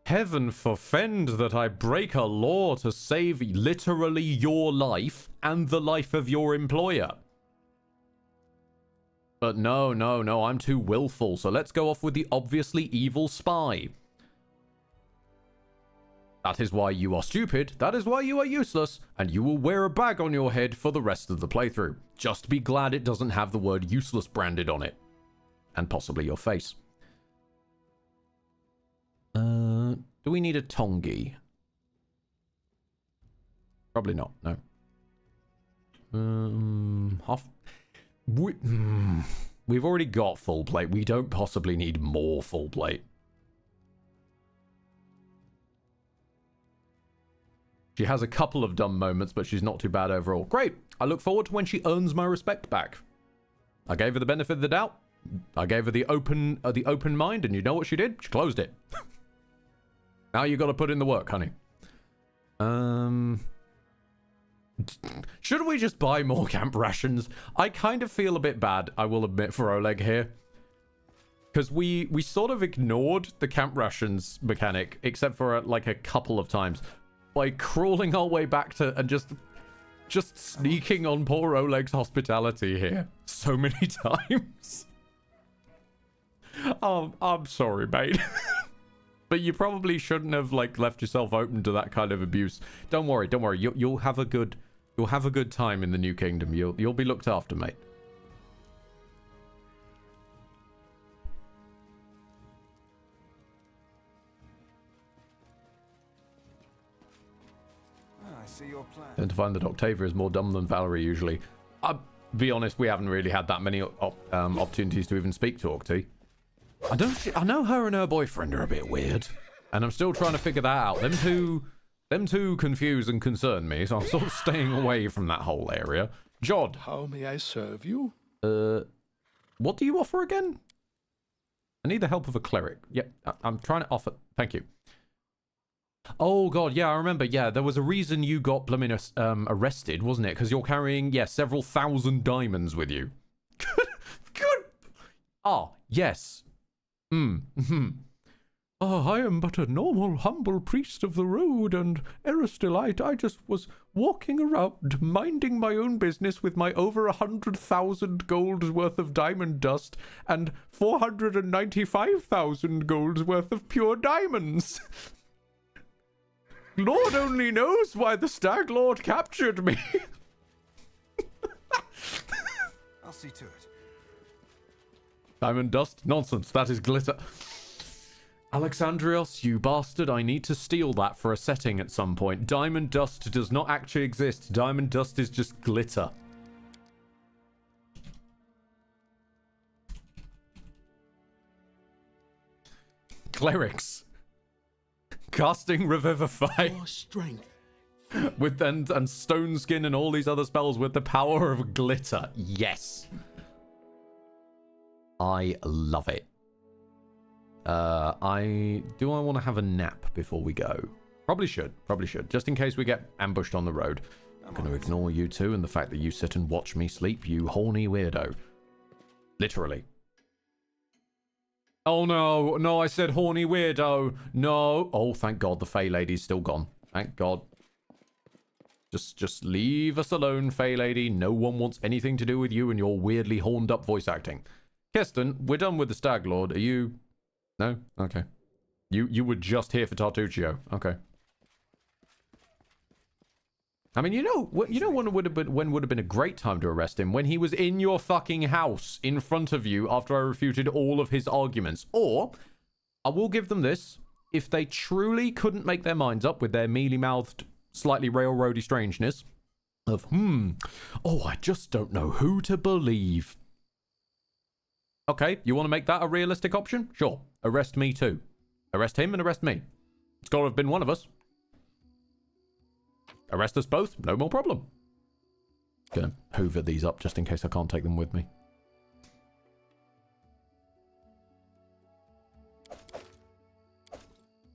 Heaven forfend that I break a law to save literally your life and the life of your employer. But no, I'm too willful, so let's go off with the obviously evil spy. That is why you are stupid, that is why you are useless, and you will wear a bag on your head for the rest of the playthrough. Just be glad it doesn't have the word useless branded on it. And possibly your face. Do we need a tongi? Probably not, no. We've already got full plate. We don't possibly need more full plate. She has a couple of dumb moments, but she's not too bad overall. Great. I look forward to when she earns my respect back. I gave her the benefit of the doubt. I gave her the open mind, and you know what she did? She closed it. Now you got to put in the work, honey. Should we just buy more camp rations? I kind of feel a bit bad, I will admit, for Oleg here. Because we sort of ignored the camp rations mechanic, except for like a couple of times, by crawling our way back to and just sneaking on poor Oleg's hospitality here so many times. I'm sorry, mate. But you probably shouldn't have like left yourself open to that kind of abuse. Don't worry. You'll have a good time in the New Kingdom. You'll be looked after, mate. I see your plan. And to find that Octavia is more dumb than Valerie usually. I'll be honest, we haven't really had that many opportunities to even speak to Octi. I know her and her boyfriend are a bit weird, and I'm still trying to figure that out. Them two confuse and concern me, so I'm sort of staying away from that whole area. Jod. How may I serve you? What do you offer again? I need the help of a cleric. Yeah, I'm trying to offer. Thank you. Oh god, yeah, I remember. Yeah, there was a reason you got blooming arrested, wasn't it? Because you're carrying, several thousand diamonds with you. Good. Ah, yes. Oh, I am but a normal, humble priest of the road, and Eristelite, I just was walking around, minding my own business with my over 100,000 gold's worth of diamond dust, and 495,000 gold's worth of pure diamonds. Lord only knows why the Stag Lord captured me. I'll see to it. Diamond dust? Nonsense, that is glitter. Alexandrios, you bastard, I need to steal that for a setting at some point. Diamond dust does not actually exist. Diamond dust is just glitter. Clerics. Casting Revivify. Your strength. With and Stone Skin and all these other spells with the power of glitter. Yes. I love it. I want to have a nap before we go. Probably should, just in case we get ambushed on the road. I'm going to ignore you two and the fact that you sit and watch me sleep, you horny weirdo. Literally. Oh no, no, I said horny weirdo. No. Oh, thank God the Fey Lady's still gone. Thank God. Just leave us alone, Fey Lady. No one wants anything to do with you and your weirdly horned up voice acting. Keston, we're done with the Stag Lord. Are you... No? Okay. You were just here for Tartuccio. Okay. I mean, you know when would have been a great time to arrest him? When he was in your fucking house in front of you after I refuted all of his arguments. Or, I will give them this. If they truly couldn't make their minds up with their mealy-mouthed, slightly railroady strangeness of, oh, I just don't know who to believe. Okay, you want to make that a realistic option? Sure. Arrest me too. Arrest him and arrest me. It's got to have been one of us. Arrest us both, no more problem. Gonna hoover these up just in case I can't take them with me.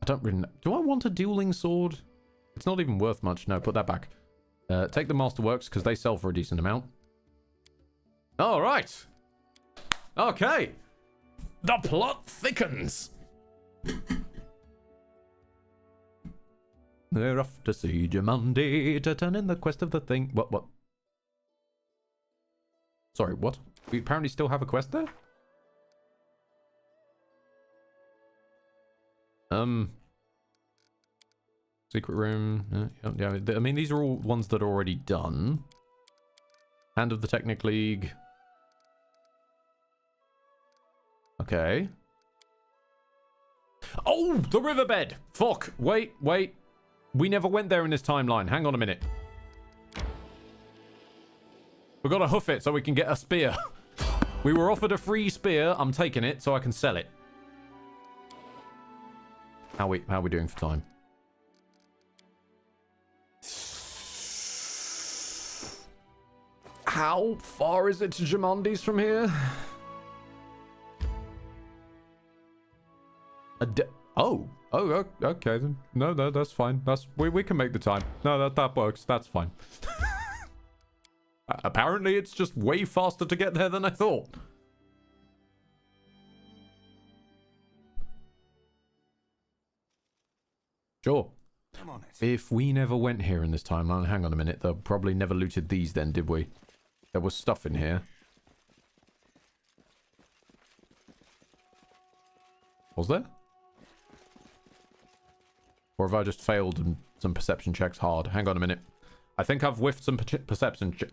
I don't really know. Do I want a dueling sword? It's not even worth much. No, put that back. Take the Masterworks because they sell for a decent amount. All right. Okay. The plot thickens. They're off to see Jumanji to turn in the quest of the thing. What? Sorry, what? We apparently still have a quest there? Secret room. Yeah, I mean, these are all ones that are already done. Hand of the Technic League. Okay. Oh, the riverbed! Fuck! Wait. We never went there in this timeline. Hang on a minute. We've got to hoof it so we can get a spear. We were offered a free spear. I'm taking it so I can sell it. How are we doing for time? How far is it to Jumandi's from here? Oh, okay then. No, that's fine. We can make the time. No, that works. That's fine. Apparently, it's just way faster to get there than I thought. Sure. I'm on it. If we never went here in this timeline, hang on a minute. They probably never looted these then, did we? There was stuff in here. Was there? Or have I just failed in some perception checks hard? Hang on a minute. I think I've whiffed some perception checks.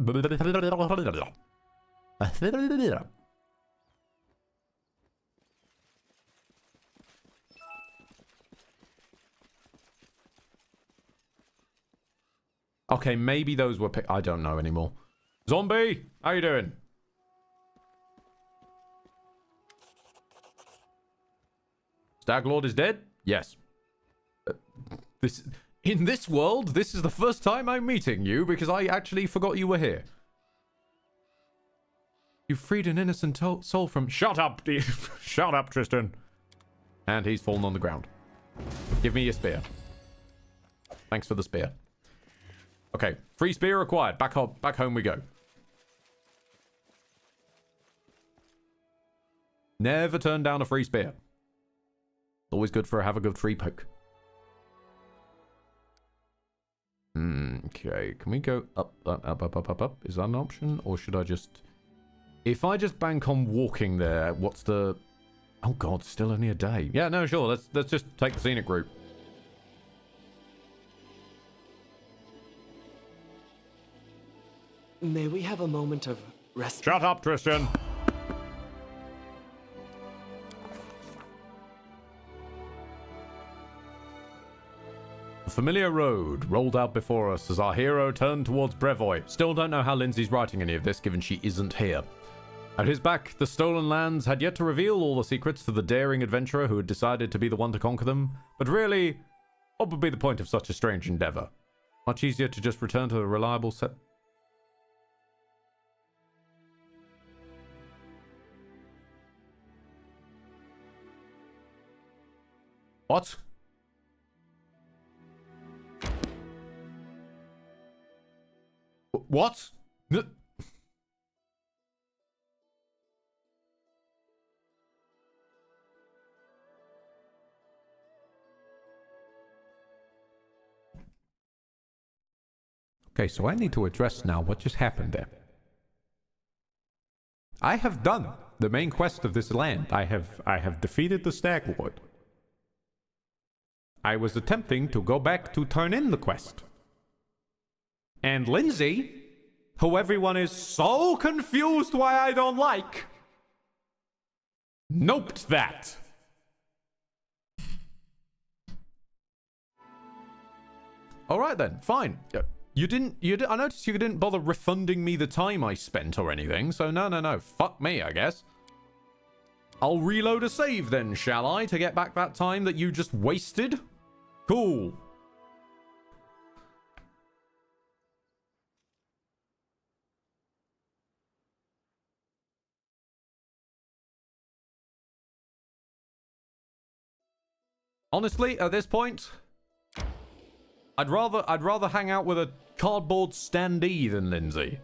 Okay, maybe those were... I don't know anymore. Zombie! How you doing? Stag Lord is dead? Yes. In this world, this is the first time I'm meeting you because I actually forgot you were here. You freed an innocent soul from... Shut up, shut up, Tristan. And he's fallen on the ground. Give me your spear. Thanks for the spear. Okay, free spear acquired. Back home we go. Never turn down a free spear. Always good for have a good free poke. Okay, can we go up? Is that an option? Or should I just... If I just bank on walking there, what's the... Oh god, still only a day. Yeah, no, sure. Let's just take the scenic route. May we have a moment of rest? Shut up, Tristan! The familiar road rolled out before us as our hero turned towards Brevoy. Still don't know how Lindsay's writing any of this, given she isn't here. At his back, the stolen lands had yet to reveal all the secrets to the daring adventurer who had decided to be the one to conquer them. But really, what would be the point of such a strange endeavor? Much easier to just return to the reliable set... What? What? Okay, so I need to address now what just happened there. I have done the main quest of this land. I have defeated the Stag Lord. I was attempting to go back to turn in the quest. And Lindsay, who everyone is so confused why I don't like, noped that. Alright then, fine. I noticed you didn't bother refunding me the time I spent or anything, so no. Fuck me, I guess. I'll reload a save then, shall I, to get back that time that you just wasted? Cool. Honestly, at this point, I'd rather hang out with a cardboard standee than Lindsay.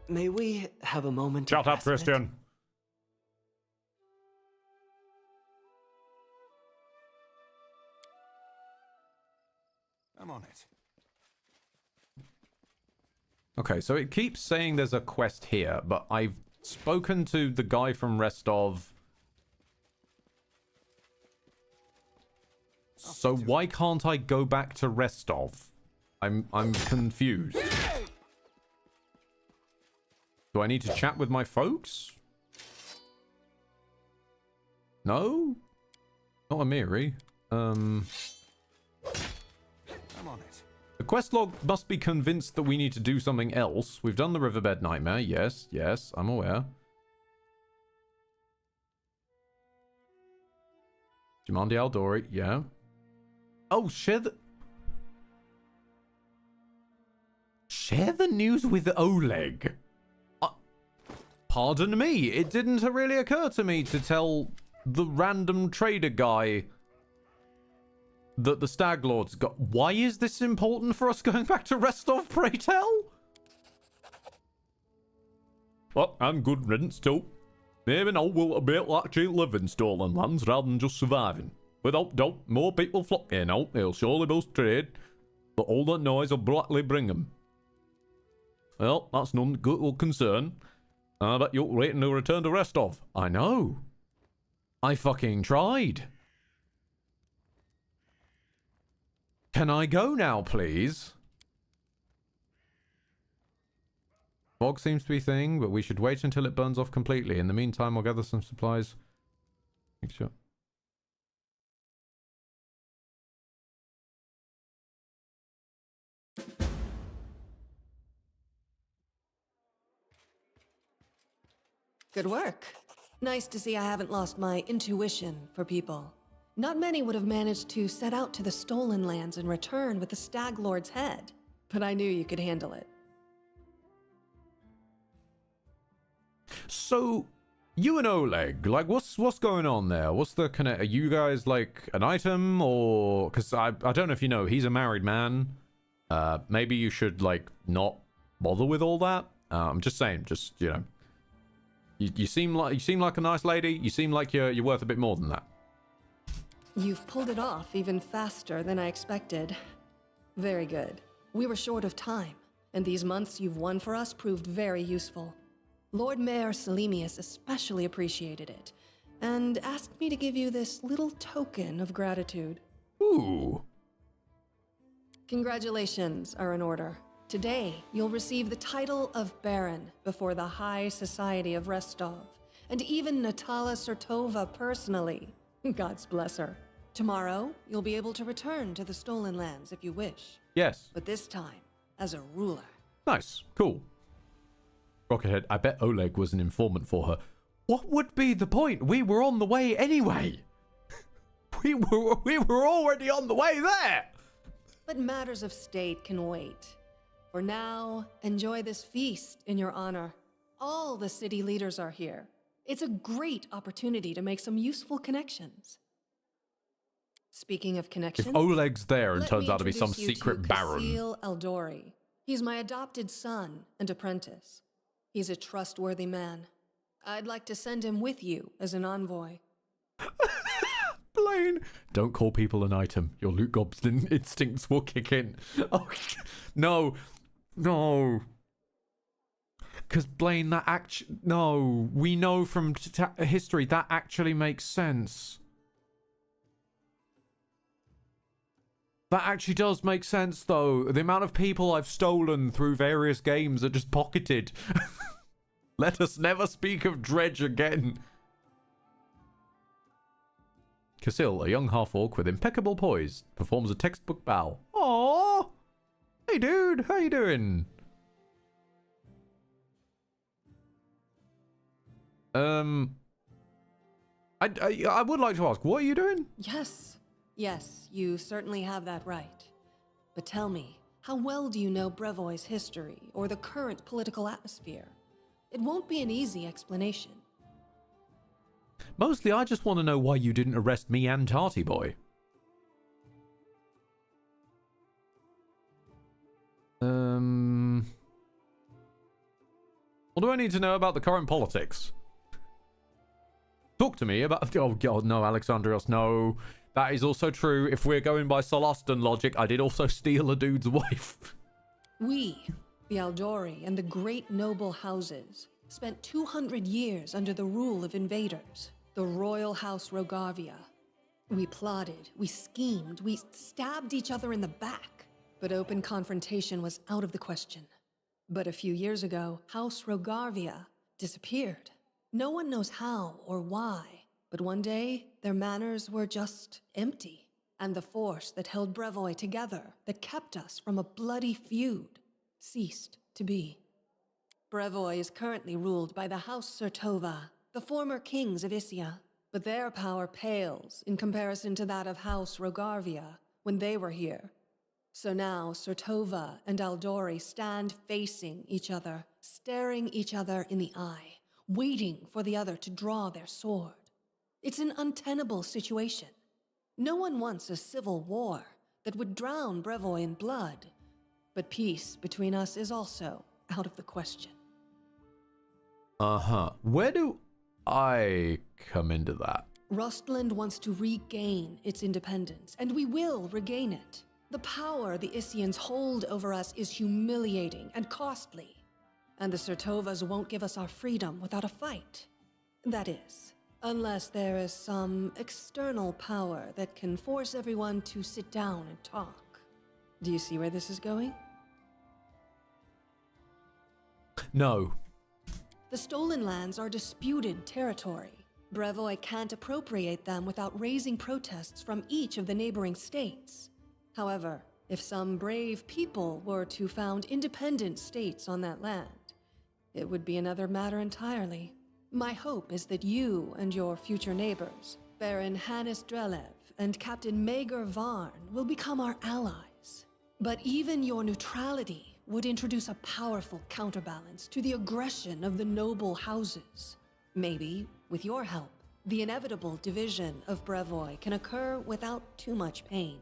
May we have a moment? Shut up, Christian. I'm on it. Okay, so it keeps saying there's a quest here, but I've spoken to the guy from Restov. So why can't I go back to Restov? I'm confused. Do I need to chat with my folks? No? Not Amiri. I'm on it. The quest log must be convinced that we need to do something else. We've done the riverbed nightmare. Yes, I'm aware. Jumanji Aldori, yeah. Oh, share the news with Oleg. Pardon me, it didn't really occur to me to tell the random trader guy that the Stag Lord's got. Why is this important for us going back to Restov, pray tell? Well, and good riddance too. Maybe now we'll be able to actually live in stolen lands rather than just surviving. Without doubt, more people flock here now. They'll surely boost trade, but all that noise will blackly bring them. Well, that's none good or concern. I bet you're waiting to return to Restov. I know. I fucking tried. Can I go now, please? Fog seems to be a thing, but we should wait until it burns off completely. In the meantime, I'll gather some supplies. Make sure. Good work. Nice to see I haven't lost my intuition for people. Not many would have managed to set out to the stolen lands and return with the Stag Lord's head, but I knew you could handle it. So, you and Oleg, like, what's going on there? What's the connect? Are you guys like an item, or because I don't know if you know, he's a married man. Maybe you should like not bother with all that. I'm just saying, just you know. You seem like a nice lady. You seem like you're worth a bit more than that. You've pulled it off even faster than I expected. Very good. We were short of time, and these months you've won for us proved very useful. Lord Mayor Selemius especially appreciated it, and asked me to give you this little token of gratitude. Ooh. Congratulations are in order. Today, you'll receive the title of Baron before the High Society of Restov, and even Natala Sertova personally. God's bless her. Tomorrow, you'll be able to return to the Stolen Lands if you wish. Yes. But this time, as a ruler. Nice. Cool. Rockhead, I bet Oleg was an informant for her. What would be the point? We were on the way anyway. We were already on the way there. But matters of state can wait. For now, enjoy this feast in your honor. All the city leaders are here. It's a great opportunity to make some useful connections. Speaking of connections, if Oleg's there and let turns me out to be some introduce you secret to baron. Kasil Eldori. He's my adopted son and apprentice. He's a trustworthy man. I'd like to send him with you as an envoy. Blaine. Don't call people an item. Your loot goblin instincts will kick in. Oh, no. No. Because Blaine, that actually... No. We know from history that actually makes sense. That actually does make sense, though. The amount of people I've stolen through various games are just pocketed. Let us never speak of Dredge again. Casil, a young half-orc with impeccable poise, performs a textbook bow. Aww! Hey, dude, how you doing? I would like to ask, what are you doing? Yes. Yes, you certainly have that right. But tell me, how well do you know Brevoy's history or the current political atmosphere? It won't be an easy explanation. Mostly, I just want to know why you didn't arrest me and Tarty Boy. What do I need to know about the current politics? Talk to me about... Oh, God, no, Alexandrios, no. That is also true. If we're going by Solastan logic, I did also steal a dude's wife. We, the Aldori and the great noble houses, spent 200 years under the rule of invaders, the Royal House Rogarvia. We plotted, we schemed, we stabbed each other in the back, but open confrontation was out of the question. But a few years ago, House Rogarvia disappeared. No one knows how or why, but one day, their manors were just empty, and the force that held Brevoy together, that kept us from a bloody feud, ceased to be. Brevoy is currently ruled by the House Sertova, the former kings of Issia, but their power pales in comparison to that of House Rogarvia when they were here. So now Sertova and Aldori stand facing each other, staring each other in the eye, waiting for the other to draw their sword. It's an untenable situation. No one wants a civil war that would drown Brevoy in blood, but peace between us is also out of the question. Uh-huh. Where do I come into that? Rustland wants to regain its independence, and we will regain it. The power the Issians hold over us is humiliating and costly, and the Sertovas won't give us our freedom without a fight. That is, unless there is some external power that can force everyone to sit down and talk. Do you see where this is going? No. The stolen lands are disputed territory. Brevoy can't appropriate them without raising protests from each of the neighboring states. However, if some brave people were to found independent states on that land, it would be another matter entirely. My hope is that you and your future neighbors, Baron Hannes Drelev and Captain Maegor Varn, will become our allies. But even your neutrality would introduce a powerful counterbalance to the aggression of the noble houses. Maybe, with your help, the inevitable division of Brevoy can occur without too much pain.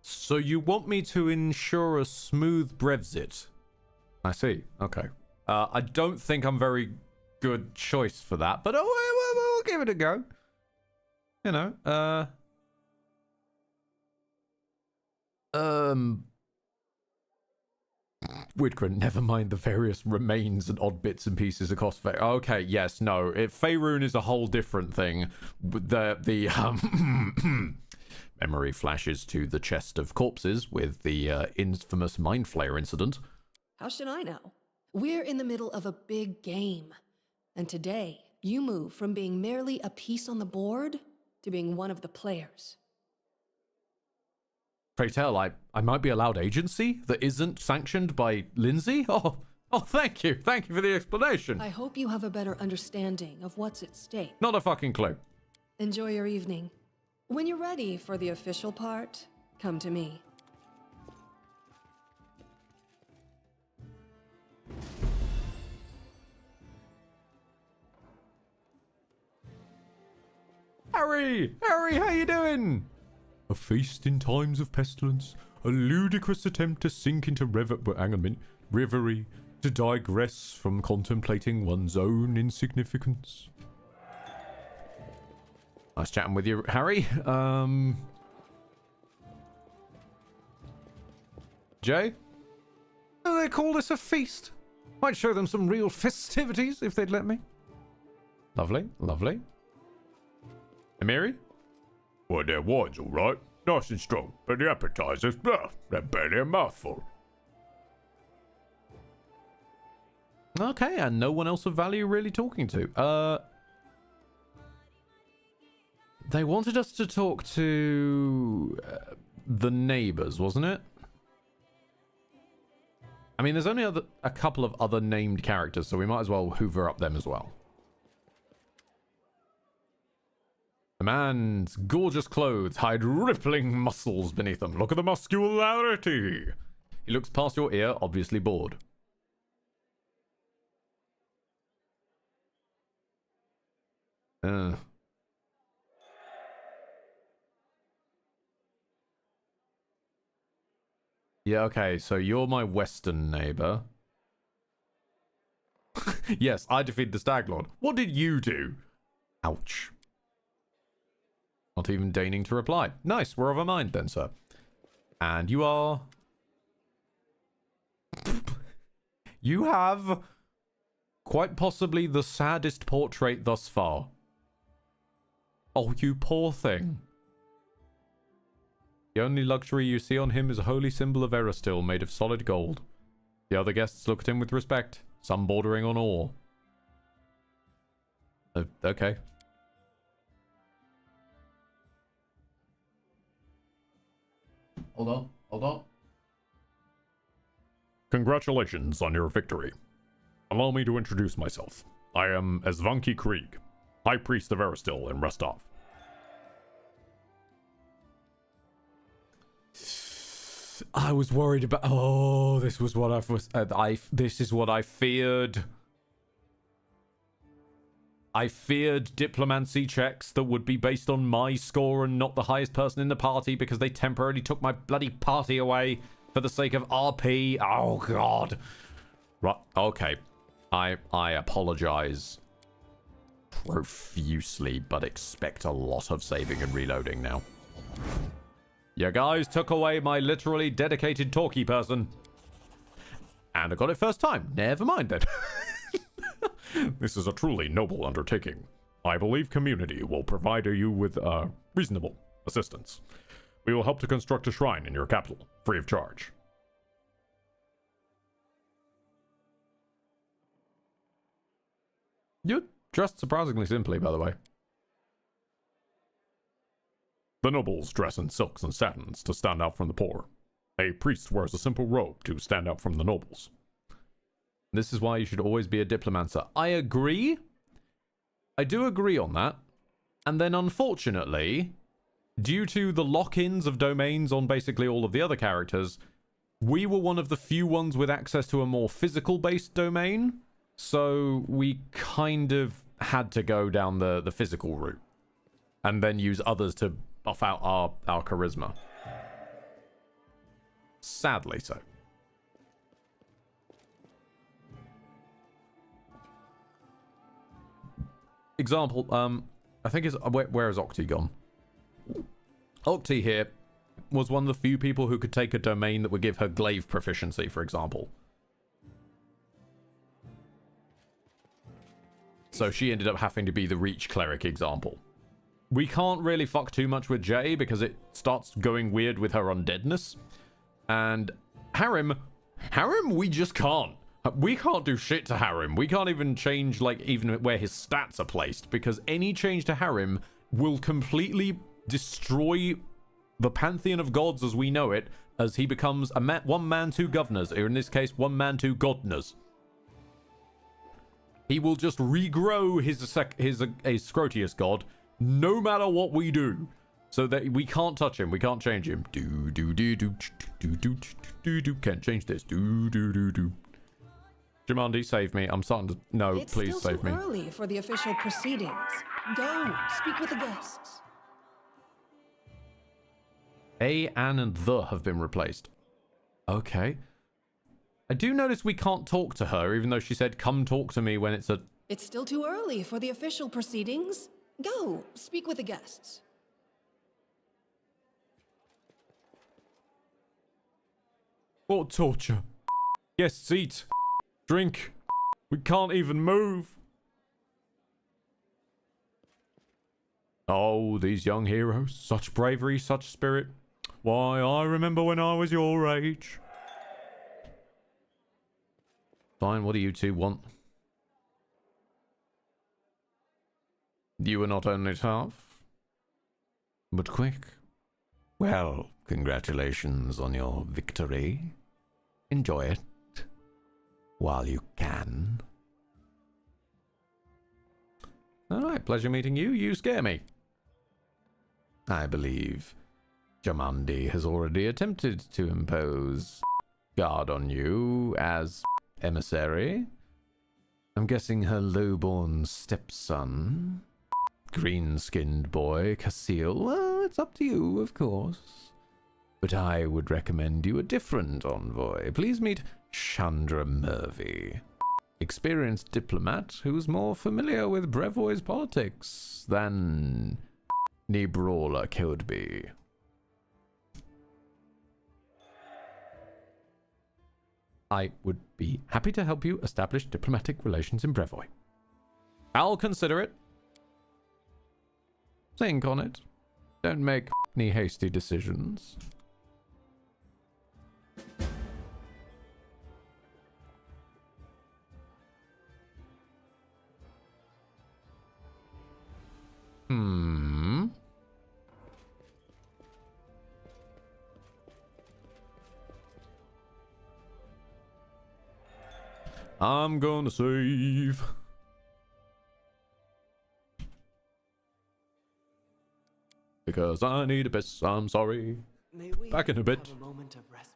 So you want me to ensure a smooth Brexit? I see. Okay. I don't think I'm very good choice for that, but we'll give it a go. You know, Widgren, never mind the various remains and odd bits and pieces across okay, yes, no. Faerun is a whole different thing. Memory flashes to the chest of corpses with the infamous Mind Flayer incident. How should I know? We're in the middle of a big game. And today, you move from being merely a piece on the board to being one of the players. Pray tell, I might be allowed agency that isn't sanctioned by Lindsay? Oh, thank you. Thank you for the explanation. I hope you have a better understanding of what's at stake. Not a fucking clue. Enjoy your evening. When you're ready for the official part, come to me. Harry, how you doing? A feast in times of pestilence, a ludicrous attempt to sink into reverie, to digress from contemplating one's own insignificance. Nice chatting with you, Harry. Jay? They call this a feast. Might show them some real festivities if they'd let me. Lovely, lovely. Amiri? Well, their wine's all right. Nice and strong. But the appetizers, they're barely a mouthful. Okay, and no one else of value really talking to. They wanted us to talk to the neighbors, wasn't it? I mean, there's only a couple of other named characters, so we might as well hoover up them as well. The man's gorgeous clothes hide rippling muscles beneath them. Look at the muscularity. He looks past your ear, obviously bored. Yeah, okay, so you're my western neighbor. Yes, I defeated the Stag Lord. What did you do? Ouch. Not even deigning to reply. Nice, we're of a mind then, sir. And you are... You have quite possibly the saddest portrait thus far. Oh, you poor thing. The only luxury you see on him is a holy symbol of Eristil made of solid gold. The other guests look at him with respect, some bordering on awe. Okay. Hold on. Congratulations on your victory. Allow me to introduce myself. I am Esvanki Krieg, High Priest of Eristil in Restov. I was worried about... Oh, this was what this is what I feared. I feared diplomacy checks that would be based on my score and not the highest person in the party because they temporarily took my bloody party away for the sake of RP. Oh, God. Right, okay. I apologize profusely, but expect a lot of saving and reloading now. You guys took away my literally dedicated talkie person. And I got it first time. Never mind then. This is a truly noble undertaking. I believe community will provide you with reasonable assistance. We will help to construct a shrine in your capital, free of charge. You're dressed surprisingly simply, by the way. The nobles dress in silks and satins to stand out from the poor. A priest wears a simple robe to stand out from the nobles. This is why you should always be a diplomancer. I agree. I do agree on that. And then unfortunately, due to the lock-ins of domains on basically all of the other characters, we were one of the few ones with access to a more physical-based domain. So we kind of had to go down the physical route. And then use others to buff out our charisma. Sadly so. Example, I think is where is Octi gone? Octi here was one of the few people who could take a domain that would give her glaive proficiency, for example. So she ended up having to be the reach cleric example. We can't really fuck too much with Jay because it starts going weird with her undeadness. And Harrim, we just can't. We can't do shit to Harrim. We can't even change, like, even where his stats are placed, because any change to Harrim will completely destroy the pantheon of gods as we know it, as he becomes a one man, two governors, or in this case, one man, two godners. He will just regrow his Scrotius god, no matter what we do. So that we can't touch him, we can't change him. Can't change this. Jimandi, save me. I'm starting to... No, please save me. It's still too early for the official proceedings. Go, speak with the guests. A, an, and the have been replaced. Okay. I do notice we can't talk to her, even though she said, come talk to me when it's a... It's still too early for the official proceedings. Go, speak with the guests. What torture? Guests eat, drink. We can't even move. Oh, these young heroes. Such bravery, such spirit. Why, I remember when I was your age. Fine, what do you two want? You were not only tough, but quick. Well, congratulations on your victory. Enjoy it while you can. Alright, pleasure meeting you. You scare me. I believe Jamandi has already attempted to impose guard on you as emissary. I'm guessing her lowborn stepson, green-skinned boy, Casil. Well, it's up to you, of course. But I would recommend you a different envoy. Please meet Chandra Murphy, experienced diplomat who's more familiar with Brevoy's politics than Nebrawler Kilby. I would be happy to help you establish diplomatic relations in Brevoy. I'll consider it. Think on it. Don't make any hasty decisions. I'm gonna save. Because I need a piss, I'm sorry. May we Back in a bit. have a moment of respite?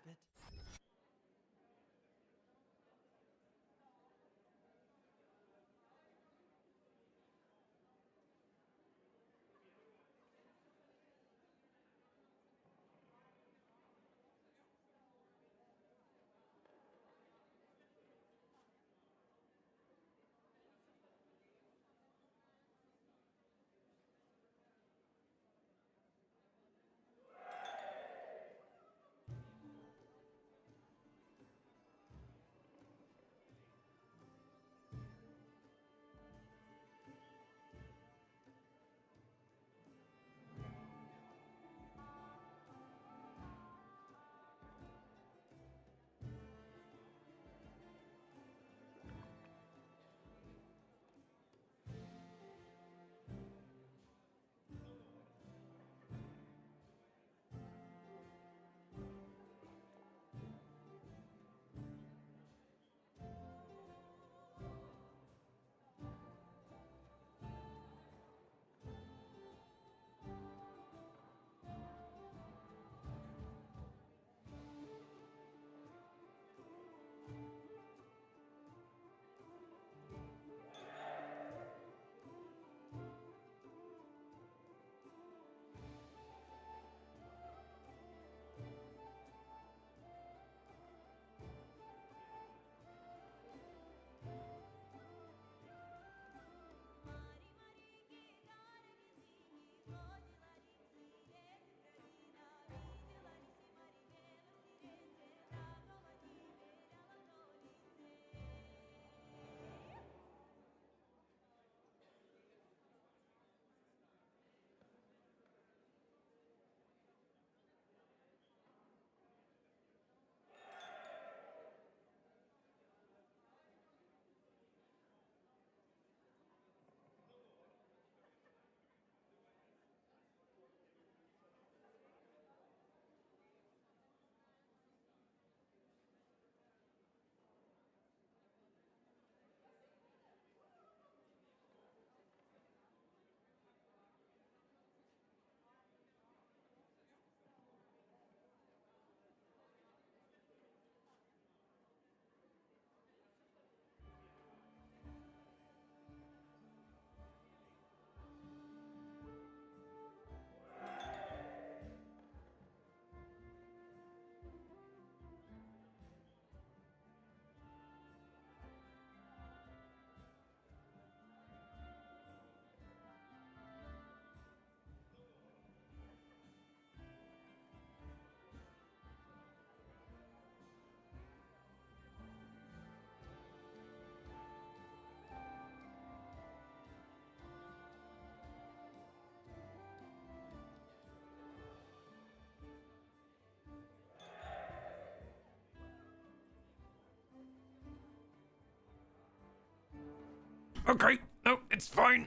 Okay, no, it's fine.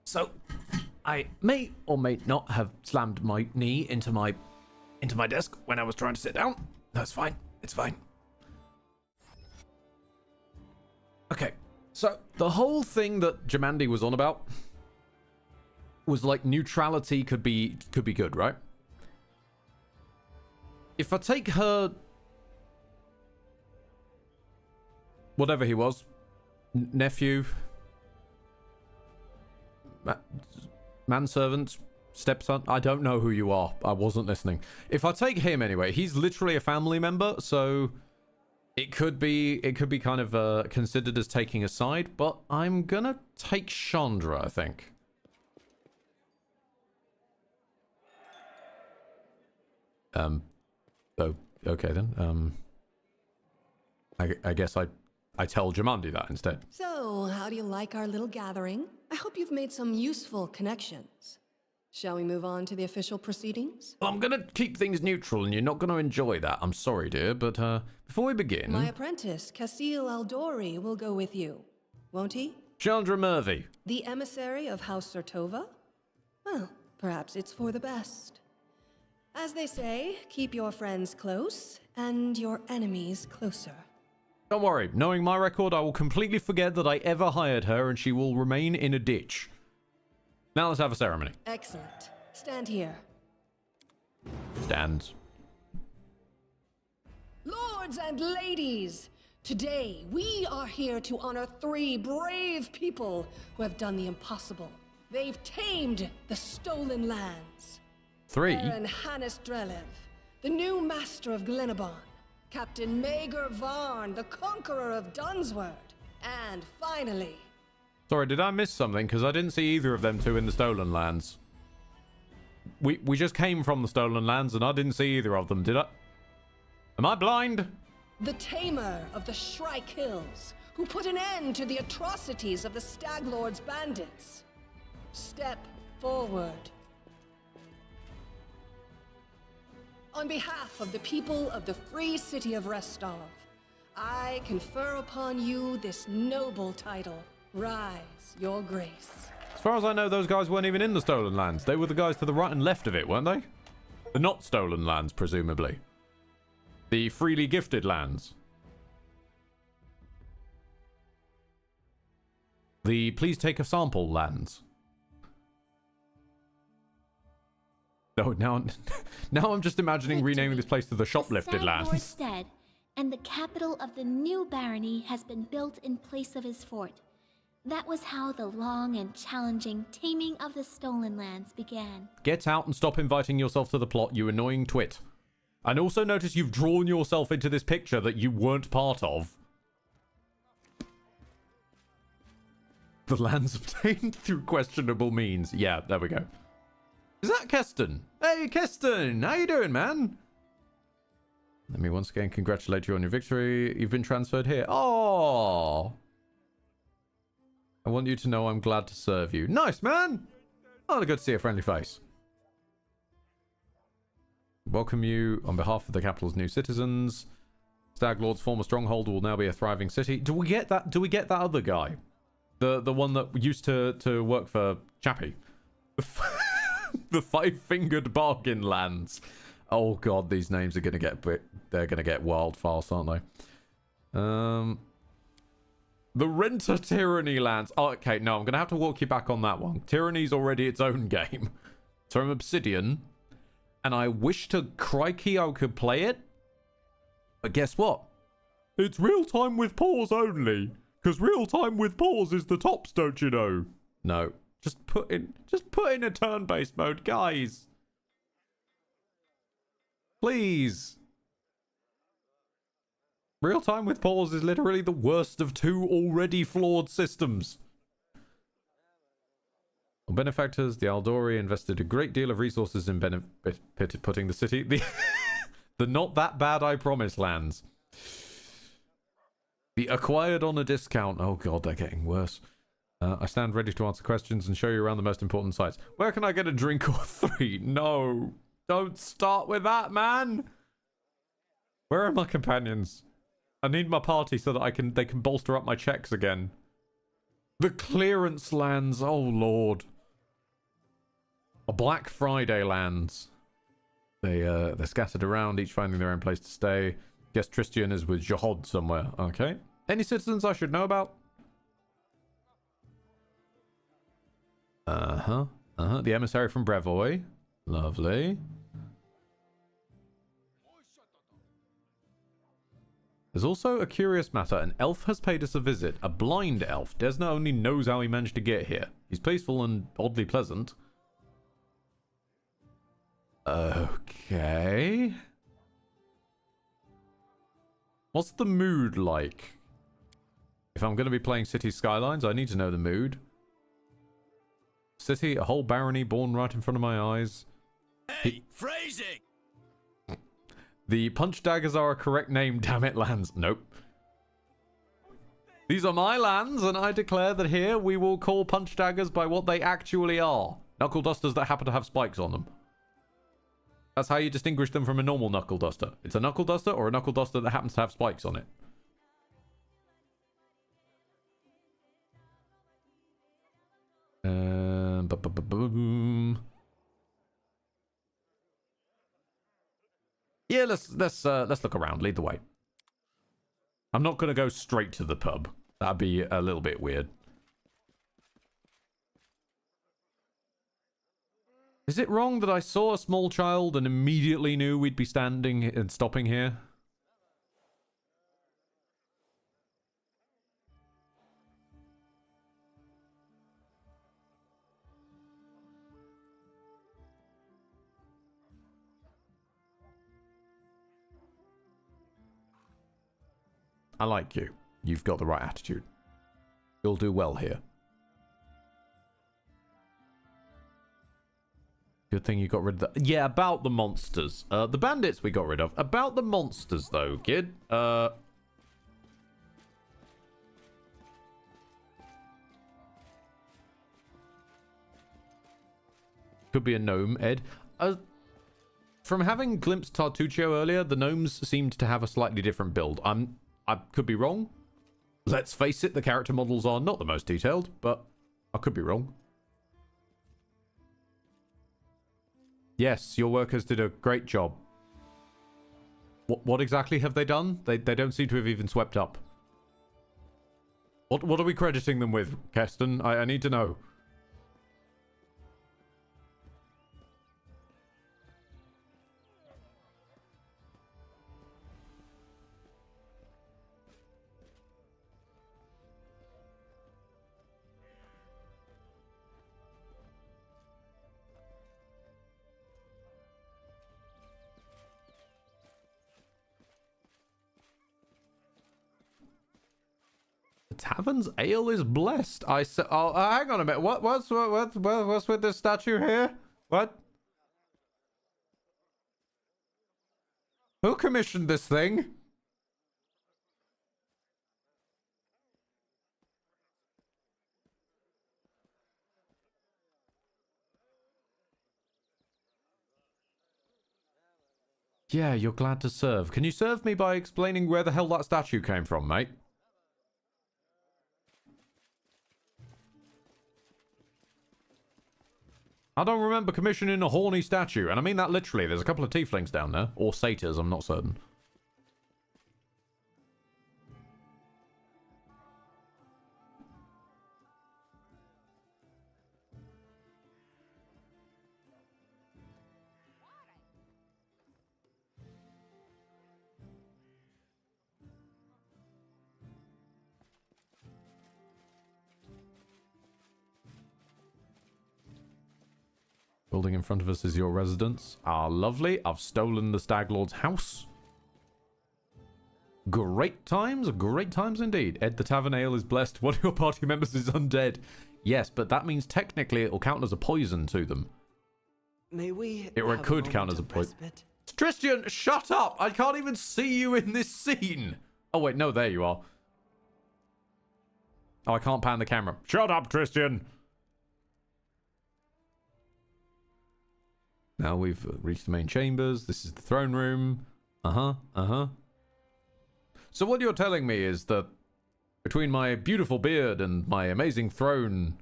So, I may or may not have slammed my knee into my desk when I was trying to sit down. That's fine. It's fine. Okay, so the whole thing that Jamandi was on about was like neutrality could be good, right? If I take her, whatever he was, nephew, manservant, stepson, I don't know who you are. I wasn't listening. If I take him anyway, he's literally a family member, so it could be kind of considered as taking a side, but I'm gonna take Chandra, I think. Oh, okay then. I guess I tell Jamandi that instead. So, how do you like our little gathering? I hope you've made some useful connections. Shall we move on to the official proceedings? Well, I'm gonna keep things neutral, and you're not gonna enjoy that. I'm sorry, dear, but before we begin, My apprentice, Casil Aldori, will go with you, won't he? Chandra Murphy. The emissary of House Sertova? Well, perhaps it's for the best. As they say, keep your friends close and your enemies closer. Don't worry, knowing my record, I will completely forget that I ever hired her, and she will remain in a ditch. Now let's have a ceremony. Excellent. Stand here. Stands. Lords and ladies, today we are here to honor 3 brave people who have done the impossible. They've tamed the stolen lands. 3? Baron Hannes Drelev, the new master of Glenabon. Captain Maegor Varn, the conqueror of Dunsword. And finally... Sorry, did I miss something? Because I didn't see either of them two in the Stolen Lands. We just came from the Stolen Lands, and I didn't see either of them, did I? Am I blind? the tamer of the Shrike Hills, who put an end to the atrocities of the Stag Lord's bandits. Step forward. On behalf of the people of the free city of Restov, I confer upon you this noble title. Rise, your grace. As far as I know, those guys weren't even in the Stolen Lands. They were the guys to the right and left of it, weren't they? The not Stolen Lands, presumably. The freely gifted lands. The please take a sample lands. Oh, now I'm just imagining renaming this place to the shoplifted lands. Stag and the capital of the new barony has been built in place of his fort. That was how the long and challenging taming of the stolen lands began. Get out and stop inviting yourself to the plot, you annoying twit. And also notice you've drawn yourself into this picture that you weren't part of. The lands obtained through questionable means. Yeah, there we go. Is that Keston? Hey, Keston! How you doing, man? Let me once again congratulate you on your victory. You've been transferred here. Oh, I want you to know I'm glad to serve you. Nice, man! Oh, good to see a friendly face. Welcome you on behalf of the capital's new citizens. Stag Lord's former stronghold will now be a thriving city. Do we get that? Do we get that other guy? The one that used to work for Chappie. The five-fingered bargain lands. Oh god, these names are gonna get they're gonna get wild fast, aren't they? The Renter Tyranny lands. Oh, okay, no, I'm gonna have to walk you back on that one. Tyranny's already its own game. So I'm Obsidian, and I wish to crikey I could play it. But guess what? It's real time with pause only. Because real time with pause is the tops, don't you know? No. Just put in a turn-based mode, guys. Please. Real time with pause is literally the worst of two already flawed systems. On benefactors, the Aldori invested a great deal of resources in putting the city... The not that bad, I promise, lands. The acquired on a discount. Oh god, they're getting worse. I stand ready to answer questions and show you around the most important sites. Where can I get a drink or three? No. Don't start with that, man. Where are my companions? I need my party so that they can bolster up my checks again. The clearance lands. Oh, Lord. A Black Friday lands. They're scattered around, each finding their own place to stay. Guess Tristian is with Jahod somewhere. Okay. Any citizens I should know about? The emissary from Brevoy. Lovely. There's also a curious matter. An elf has paid us a visit. A blind elf. Desna only knows how he managed to get here. He's peaceful and oddly pleasant. Okay. What's the mood like? If I'm going to be playing City Skylines, I need to know the mood. City, a whole barony born right in front of my eyes. Hey, phrasing! The punch daggers are a correct name, damn it, lands. Nope. These are my lands, and I declare that here we will call punch daggers by what they actually are. Knuckle dusters that happen to have spikes on them. That's how you distinguish them from a normal knuckle duster. It's a knuckle duster or a knuckle duster that happens to have spikes on it. Yeah, let's look around. Lead the way. I'm not gonna go straight to the pub. That'd be a little bit weird. Is it wrong that I saw a small child and immediately knew we'd be standing and stopping here? I like you. You've got the right attitude. You'll do well here. Good thing you got rid of the... Yeah, about the monsters. The bandits we got rid of. About the monsters, though, kid. Could be a gnome, Ed. From having glimpsed Tartuccio earlier, the gnomes seemed to have a slightly different build. I could be wrong. Let's face it, the character models are not the most detailed, but I could be wrong. Yes, your workers did a great job. What exactly have they done? They don't seem to have even swept up. What are we crediting them with, Keston? I need to know. Tavern's ale is blessed. I said, oh, hang on a minute. What's with this statue here? What? Who commissioned this thing? Yeah, you're glad to serve. Can you serve me by explaining where the hell that statue came from, mate? I don't remember commissioning a horny statue, and I mean that literally. There's a couple of tieflings down there. Or satyrs, I'm not certain. Building in front of us is your residence. Ah, lovely. I've stolen the Stag Lord's house. Great times indeed. Ed the Tavern Ale is blessed. One of your party members is undead. Yes, but that means technically it will count as a poison to them. May we? It could count as a poison. Tristian, shut up! I can't even see you in this scene. Oh wait, no, there you are. Oh, I can't pan the camera. Shut up, Tristian. Now we've reached the main chambers. This is the throne room. So what you're telling me is that Between my beautiful beard and my amazing throne,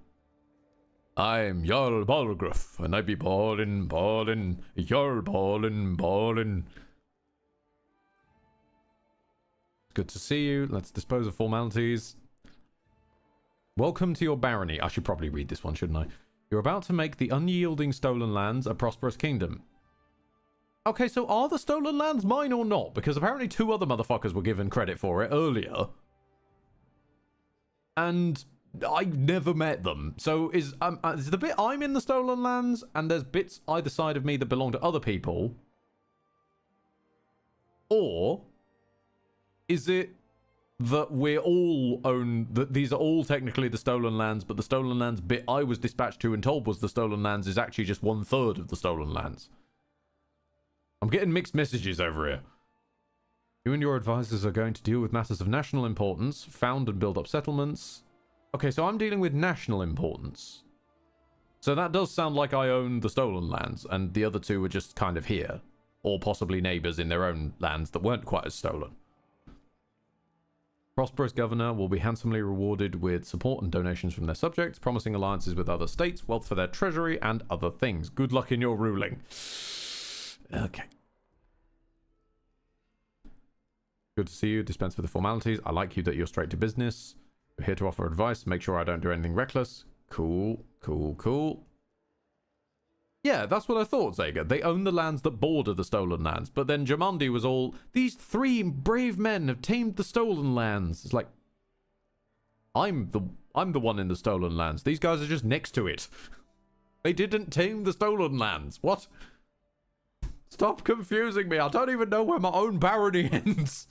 I'm Jarl Balgruff, and I be ballin', Jarl ballin'. Good to see you. Let's dispose of formalities. Welcome to your barony. I should probably read this one, shouldn't I? You're about to make the unyielding stolen lands a prosperous kingdom. Okay, so are the stolen lands mine or not? Because apparently 2 other motherfuckers were given credit for it earlier. And I never met them. So is the bit I'm in the stolen lands, and there's bits either side of me that belong to other people? Or is it that we're all that these are all technically the stolen lands, but the stolen lands bit I was dispatched to and told was the stolen lands is actually just 1/3 of the stolen lands? I'm getting mixed messages over here. You and your advisors are going to deal with matters of national importance, found and build up settlements. Okay, so I'm dealing with national importance. So that does sound like I own the stolen lands, and the other 2 were just kind of here. Or possibly neighbours in their own lands that weren't quite as stolen. Prosperous governor will be handsomely rewarded with support and donations from their subjects, promising alliances with other states, wealth for their treasury, and other things. Good luck in your ruling. Okay. Good to see you. Dispense with the formalities. I like you that you're straight to business. We're here to offer advice. Make sure I don't do anything reckless. Cool. Yeah, that's what I thought, Zaga. They own the lands that border the stolen lands. But then Jamandi was all, these 3 brave men have tamed the stolen lands. It's like, I'm the one in the stolen lands. These guys are just next to it. They didn't tame the stolen lands. What? Stop confusing me. I don't even know where my own barony ends.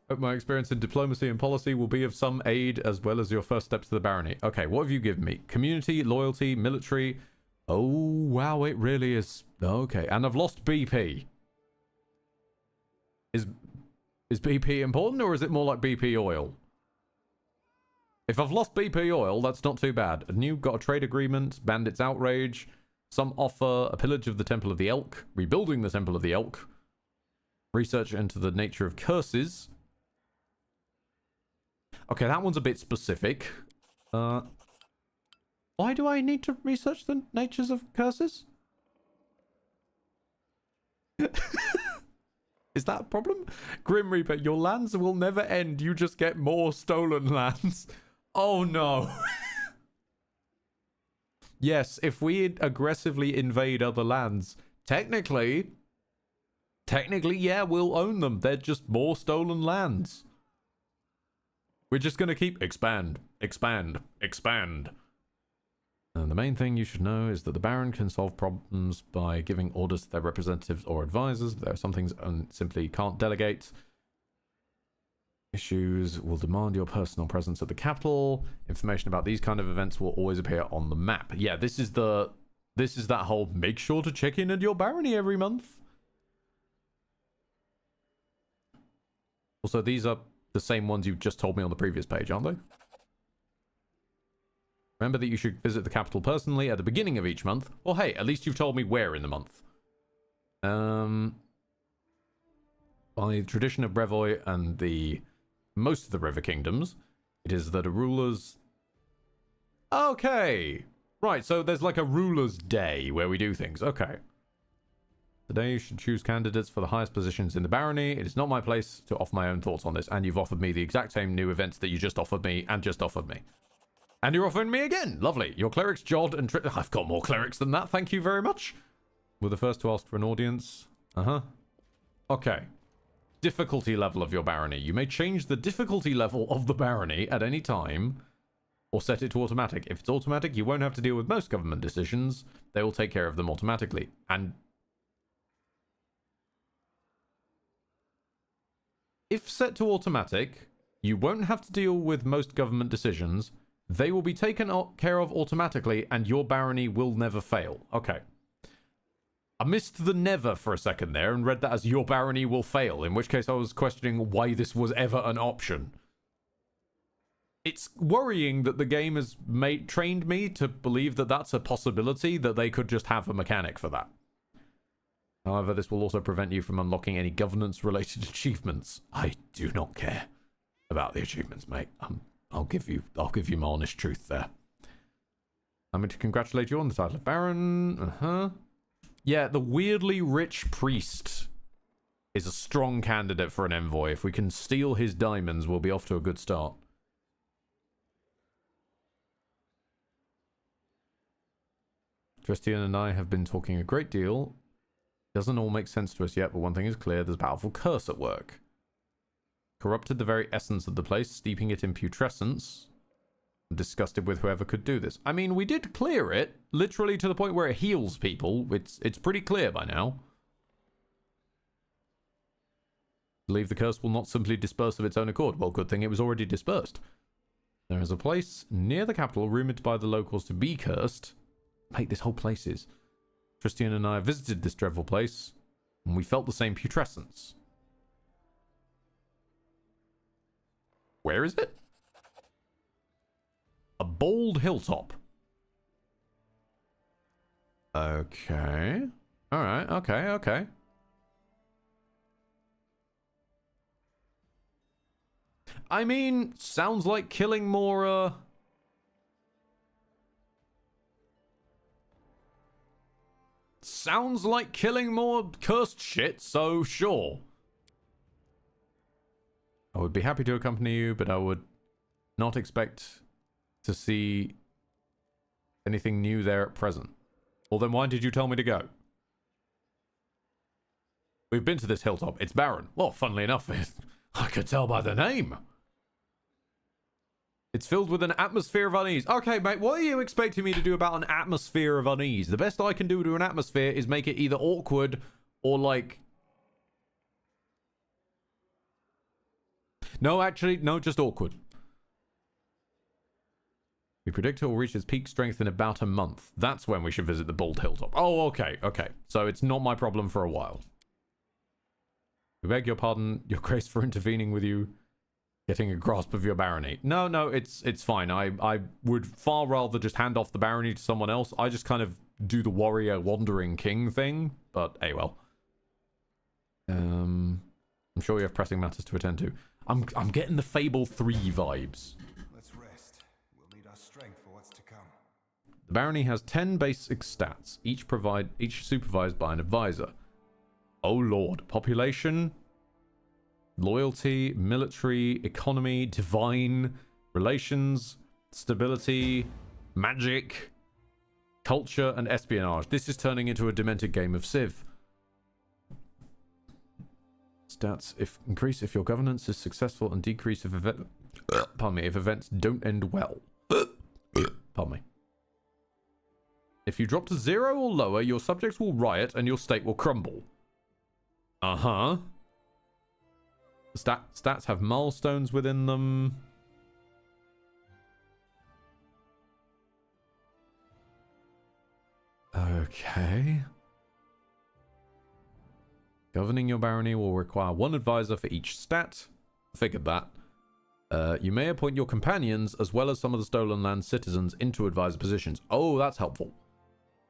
Hope my experience in diplomacy and policy will be of some aid, as well as your first steps to the barony. Okay, what have you given me? Community, loyalty, military. Oh, wow, it really is. Okay, and I've lost BP. Is BP important, or is it more like BP oil? If I've lost BP oil, that's not too bad. And you've got a trade agreement, bandits outrage, some offer, a pillage of the Temple of the Elk, rebuilding the Temple of the Elk, research into the nature of curses. Okay, that one's a bit specific. Why do I need to research the natures of curses? Is that a problem? Grim Reaper, your lands will never end. You just get more stolen lands. Oh no. Yes, if we aggressively invade other lands, technically, yeah, we'll own them. They're just more stolen lands. We're just going to keep expand. And the main thing you should know is that the Baron can solve problems by giving orders to their representatives or advisors. There are some things simply can't delegate. Issues will demand your personal presence at the capital. Information about these kind of events will always appear on the map. Yeah, this is that whole make sure to check in at your barony every month. Also, these are the same ones you just told me on the previous page, aren't they? Remember that you should visit the capital personally at the beginning of each month. Or hey, at least you've told me where in the month. By the tradition of Brevoy and most of the river kingdoms, it is that a ruler's... Okay. Right, so there's like a ruler's day where we do things. Okay. Today you should choose candidates for the highest positions in the barony. It is not my place to offer my own thoughts on this. And you've offered me the exact same new events that you just offered me and just offered me. And you're offering me again. Lovely. Your clerics, Jod and I've got more clerics than that. Thank you very much. We're the first to ask for an audience. Okay. Difficulty level of your barony. You may change the difficulty level of the barony at any time, or set it to automatic. If it's automatic, you won't have to deal with most government decisions. They will take care of them automatically. And if set to automatic, you won't have to deal with most government decisions. They will be taken care of automatically, and your barony will never fail. Okay. I missed the never for a second there and read that as your barony will fail, in which case I was questioning why this was ever an option. It's worrying that the game has trained me to believe that that's a possibility, that they could just have a mechanic for that. However, this will also prevent you from unlocking any governance-related achievements. I do not care. about the achievements, mate. I'll give you my honest truth there. I'm going to congratulate you on the title of Baron. Yeah, the weirdly rich priest is a strong candidate for an envoy. If we can steal his diamonds, we'll be off to a good start. Christian and I have been talking a great deal. Doesn't all make sense to us yet, but one thing is clear, there's a powerful curse at work. Corrupted the very essence of the place, steeping it in putrescence. I'm disgusted with whoever could do this. I mean, we did clear it, literally to the point where it heals people. It's pretty clear by now. Believe the curse will not simply disperse of its own accord. Well, good thing it was already dispersed. There is a place near the capital rumored by the locals to be cursed. Mate, this whole place is. Christian and I visited this dreadful place, and we felt the same putrescence. Where is it? A bold hilltop. Okay. Alright, okay. I mean, sounds like killing more, sounds like killing more cursed shit, so sure. I would be happy to accompany you, but I would not expect to see anything new there at present. Well, then why did you tell me to go? We've been to this hilltop. It's barren. Well, funnily enough, I could tell by the name. It's filled with an atmosphere of unease. Okay, mate, what are you expecting me to do about an atmosphere of unease? The best I can do to an atmosphere is make it either awkward or like... No, actually, no, just awkward. We predict it will reach its peak strength in about a month. That's when we should visit the Bald Hilltop. Oh, okay. So it's not my problem for a while. We beg your pardon, your grace, for intervening with you, getting a grasp of your barony. No, it's fine. I would far rather just hand off the barony to someone else. I just kind of do the warrior wandering king thing, but hey, well. I'm sure you have pressing matters to attend to. I'm getting the Fable 3 vibes. Let's rest. We'll need our strength for what's to come. The barony has 10 basic stats, each supervised by an advisor. Oh lord. Population, loyalty, military, economy, divine, relations, stability, magic, culture, and espionage. This is turning into a demented game of Civ. Stats increase if your governance is successful and decrease if if events don't end well. Pardon me. If you drop to 0 or lower, your subjects will riot and your state will crumble. Uh-huh. Stats have milestones within them. Okay. Governing your barony will require one advisor for each stat. Figured that. You may appoint your companions as well as some of the Stolen Land citizens into advisor positions. Oh, that's helpful.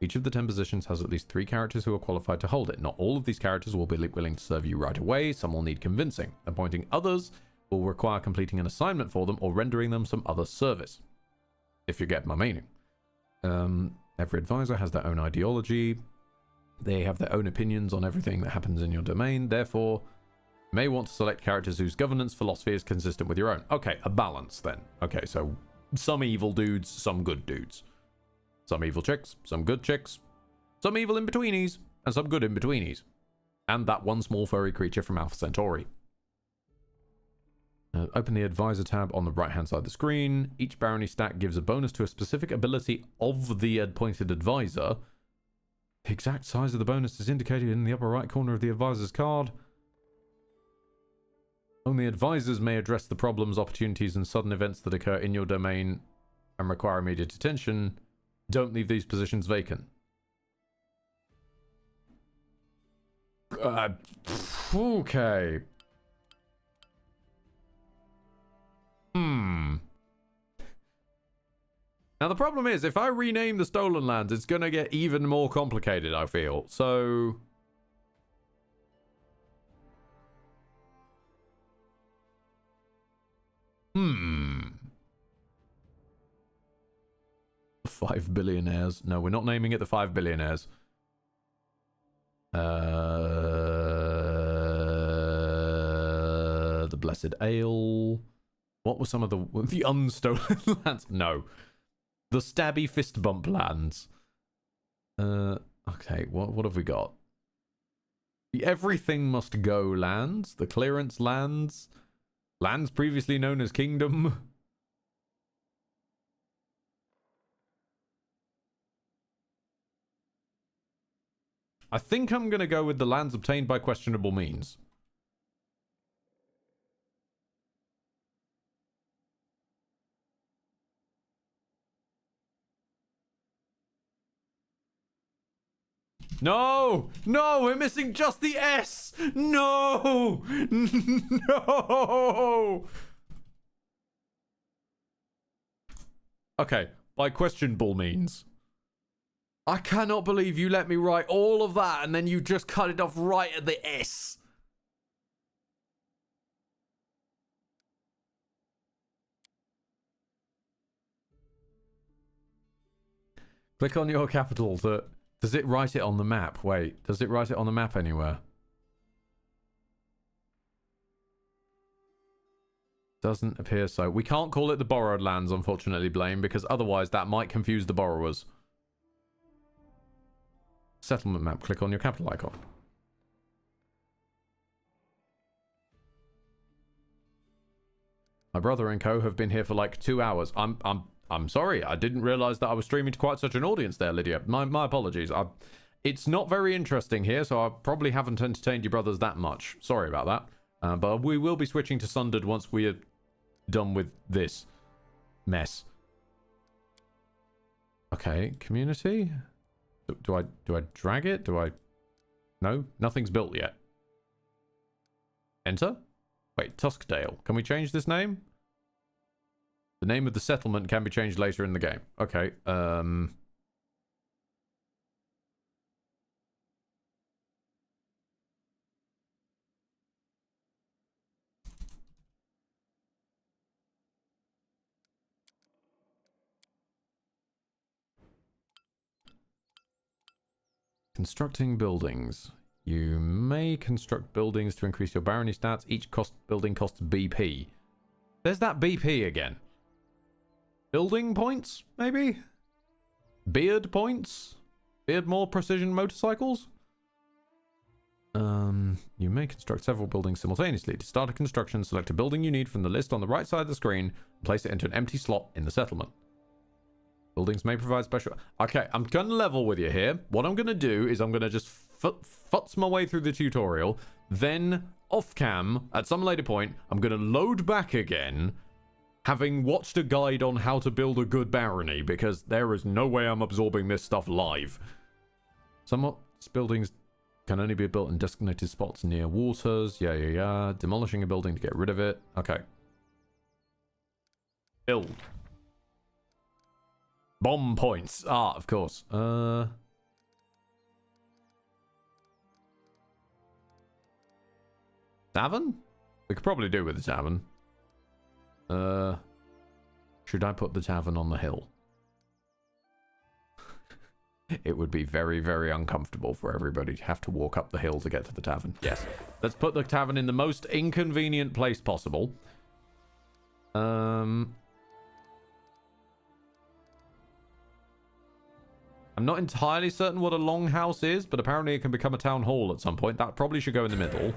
Each of the 10 positions has at least 3 characters who are qualified to hold it. Not all of these characters will be willing to serve you right away. Some will need convincing. Appointing others will require completing an assignment for them or rendering them some other service. If you get my meaning. Every advisor has their own ideology. They have their own opinions on everything that happens in your domain. Therefore, you may want to select characters whose governance philosophy is consistent with your own. Okay, a balance then. Okay, so some evil dudes, some good dudes. Some evil chicks, some good chicks, some evil in-betweenies, and some good in-betweenies. And that one small furry creature from Alpha Centauri. Open the advisor tab on the right-hand side of the screen. Each barony stat gives a bonus to a specific ability of the appointed advisor. The exact size of the bonus is indicated in the upper right corner of the advisor's card. Only advisors may address the problems, opportunities, and sudden events that occur in your domain and require immediate attention. Don't leave these positions vacant. Okay. Now the problem is, if I rename the Stolen Lands, it's gonna get even more complicated, I feel. So... 5 billionaires. No, we're not naming it the 5 billionaires. The Blessed Ale. What were some of the unstolen lands? No. The Stabby Fist Bump lands. Okay, what have we got? The Everything Must Go lands. The Clearance lands. Lands previously known as Kingdom. I think I'm going to go with the lands obtained by questionable means. No! No! We're missing just the S! No! No! Okay, by questionable means. I cannot believe you let me write all of that and then you just cut it off right at the S. Click on your capital to... Does it write it on the map? Wait, does it write it on the map anywhere? Doesn't appear so. We can't call it the borrowed lands, unfortunately, Blame, because otherwise that might confuse the borrowers. Settlement map. Click on your capital icon. My brother and co have been here for like 2 hours. I'm sorry. I didn't realize that I was streaming to quite such an audience there, Lydia. My apologies. It's not very interesting here, so I probably haven't entertained your brothers that much. Sorry about that. But we will be switching to Sundered once we are done with this mess. Okay, community. Do I drag it? Do I? No, nothing's built yet. Enter. Wait, Tuskdale. Can we change this name? The name of the settlement can be changed later in the game. Okay. Constructing buildings. You may construct buildings to increase your barony stats. Each building costs BP. There's that BP again. Building points, maybe? Beard points? Beardmore precision motorcycles? You may construct several buildings simultaneously. To start a construction, select a building you need from the list on the right side of the screen and place it into an empty slot in the settlement. Buildings may provide special... Okay, I'm going to level with you here. What I'm going to do is I'm going to just futz my way through the tutorial. Then, off-cam, at some later point, I'm going to load back again, having watched a guide on how to build a good barony, because there is no way I'm absorbing this stuff live. Some buildings can only be built in designated spots near waters. Yeah. Demolishing a building to get rid of it. Okay. Build. Bomb points. Ah, of course. Tavern? We could probably do with the tavern. Should I put the tavern on the hill? It would be very, very uncomfortable for everybody to have to walk up the hill to get to the tavern. Yes. Let's put the tavern in the most inconvenient place possible. I'm not entirely certain what a longhouse is, but apparently it can become a town hall at some point. That probably should go in the middle.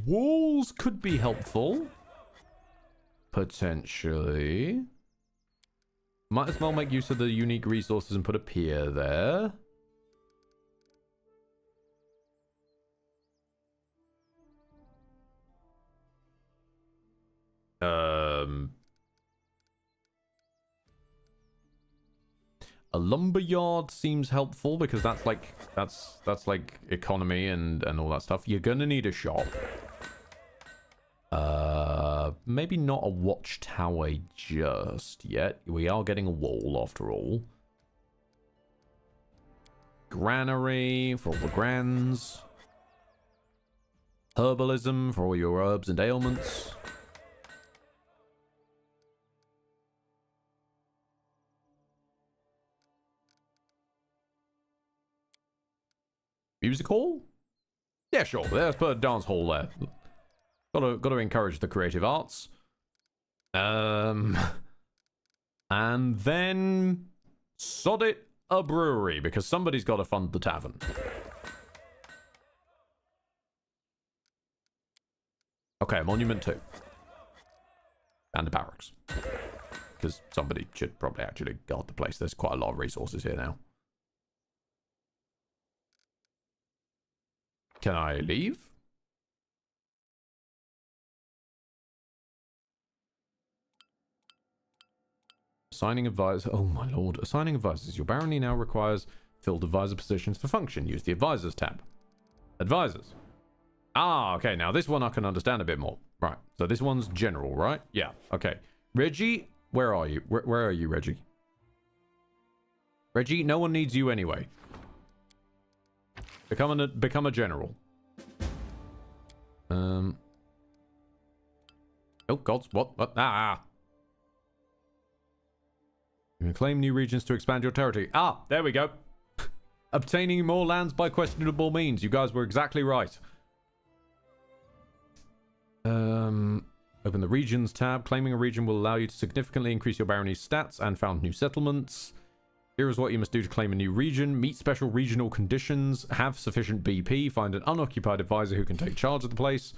Walls could be helpful. Potentially. Might as well make use of the unique resources and put a pier there. A lumberyard seems helpful because that's like economy and all that stuff. You're gonna need a shop. Maybe not a watchtower just yet. We are getting a wall after all. Granary for all the grans. Herbalism for all your herbs and ailments. Music hall? Yeah, sure. Let's put a dance hall there. Gotta encourage the creative arts. And then sod it, a brewery, because somebody's got to fund the tavern. Okay, Monument 2. And the barracks. Because somebody should probably actually guard the place. There's quite a lot of resources here now. Can I leave? Assigning advisors. Oh my lord. Assigning advisors. Your barony now requires filled advisor positions for function. Use the advisors tab. Advisors. Ah, okay. Now this one I can understand a bit more. Right. So this one's general, right? Yeah. Okay. Reggie, where are you? Where are you, Reggie? Reggie, no one needs you anyway. Become a general. Oh gods, what? Ah. You can claim new regions to expand your territory. Ah, there we go. Obtaining more lands by questionable means. You guys were exactly right. Open the regions tab. Claiming a region will allow you to significantly increase your barony's stats and found new settlements. Here is what you must do to claim a new region. Meet special regional conditions. Have sufficient BP. Find an unoccupied advisor who can take charge of the place.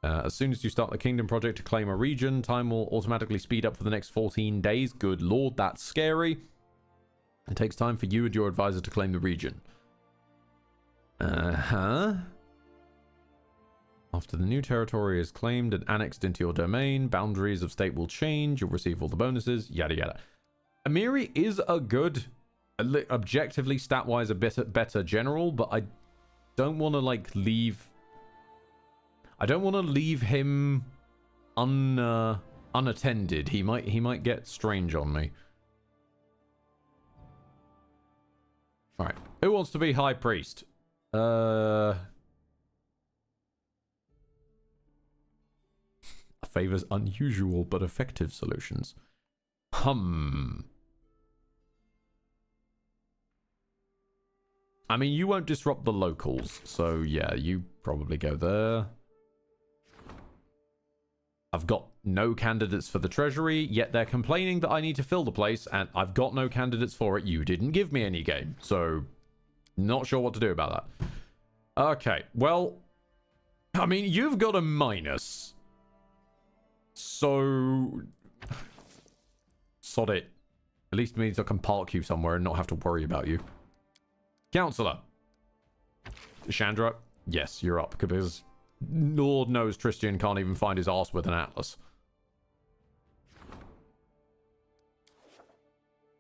As soon as you start the kingdom project to claim a region, time will automatically speed up for the next 14 days. Good lord, that's scary. It takes time for you and your advisor to claim the region. After the new territory is claimed and annexed into your domain, boundaries of state will change. You'll receive all the bonuses. Yada yada. Amiri is a good, objectively stat-wise a better general, but I don't want to like leave. I don't want to leave him unattended. He might get strange on me. All right, who wants to be high priest? Favors unusual but effective solutions. I mean, you won't disrupt the locals, so yeah, you probably go there. I've got no candidates for the treasury, yet they're complaining that I need to fill the place, and I've got no candidates for it. You didn't give me any game, so not sure what to do about that. Okay, well, I mean, you've got a minus. So, sod it. At least it means I can park you somewhere and not have to worry about you. Counselor. Chandra, yes, you're up. Because Lord knows Tristan can't even find his arse with an atlas.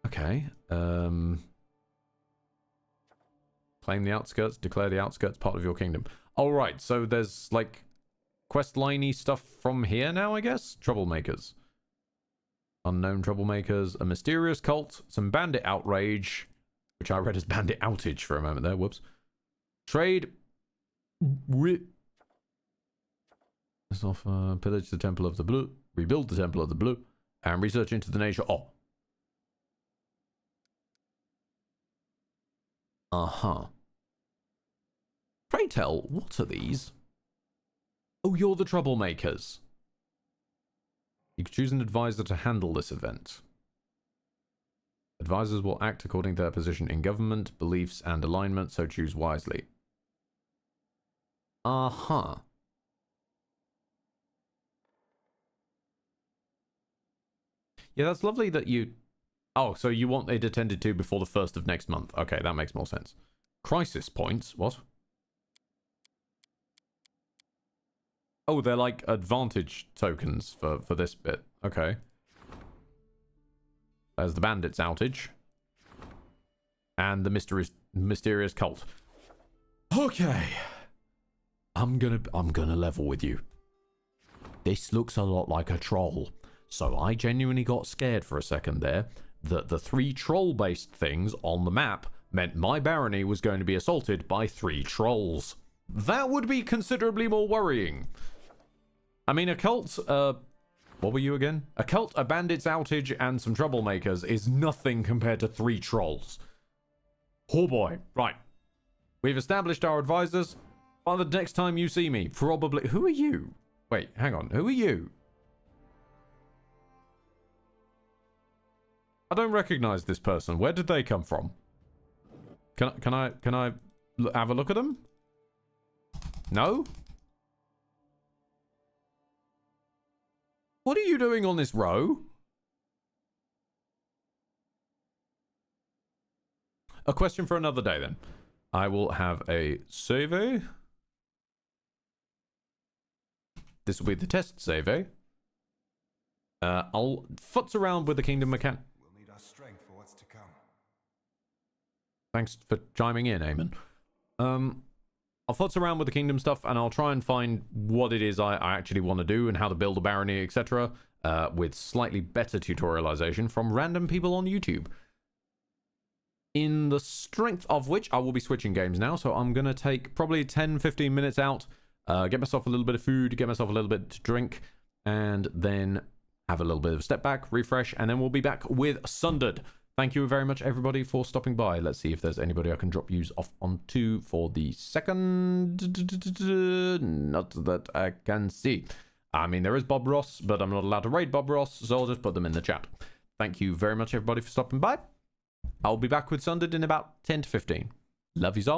Okay. Claim the outskirts. Declare the outskirts part of your kingdom. Alright, so there's like quest liney stuff from here now, I guess? Troublemakers. Unknown troublemakers. A mysterious cult. Some bandit outrage. Which I read as bandit outage for a moment there. Whoops. Trade. This offer. Pillage the Temple of the Blue. Rebuild the Temple of the Blue. And research into the nature. Oh. Pray tell, what are these? Oh, you're the troublemakers. You can choose an advisor to handle this event. Advisors will act according to their position in government, beliefs, and alignment, so choose wisely. Yeah, that's lovely that you... Oh, so you want it attended to before the 1st of next month. Okay, that makes more sense. Crisis points? What? Oh, they're like advantage tokens for this bit. Okay. There's the bandits outage. And the mysterious cult. Okay. I'm gonna level with you. This looks a lot like a troll. So I genuinely got scared for a second there that the 3 troll-based things on the map meant my barony was going to be assaulted by 3 trolls. That would be considerably more worrying. I mean, a cult, what were you again? A cult, a bandit's outage, and some troublemakers is nothing compared to 3 trolls. Oh boy. Right. We've established our advisors. By the next time you see me, probably... Who are you? Wait, hang on. Who are you? I don't recognize this person. Where did they come from? Can I have a look at them? No? What are you doing on this row? A question for another day, then. I will have a save. This will be the test save. I'll futz around with the kingdom mechanic. We'll need our strength for what's to come. Thanks for chiming in, Eamon. I'll futz around with the kingdom stuff, and I'll try and find what it is I actually want to do and how to build a barony, etc. With slightly better tutorialization from random people on YouTube. In the strength of which I will be switching games now, so I'm going to take probably 10-15 minutes out, get myself a little bit of food, get myself a little bit to drink, and then have a little bit of a step back, refresh, and then we'll be back with Sundered. Thank you very much, everybody, for stopping by. Let's see if there's anybody I can drop yous off onto for the second. Not that I can see. I mean, there is Bob Ross, but I'm not allowed to raid Bob Ross, so I'll just put them in the chat. Thank you very much, everybody, for stopping by. I'll be back with Sundered in about 10 to 15. Love yous all.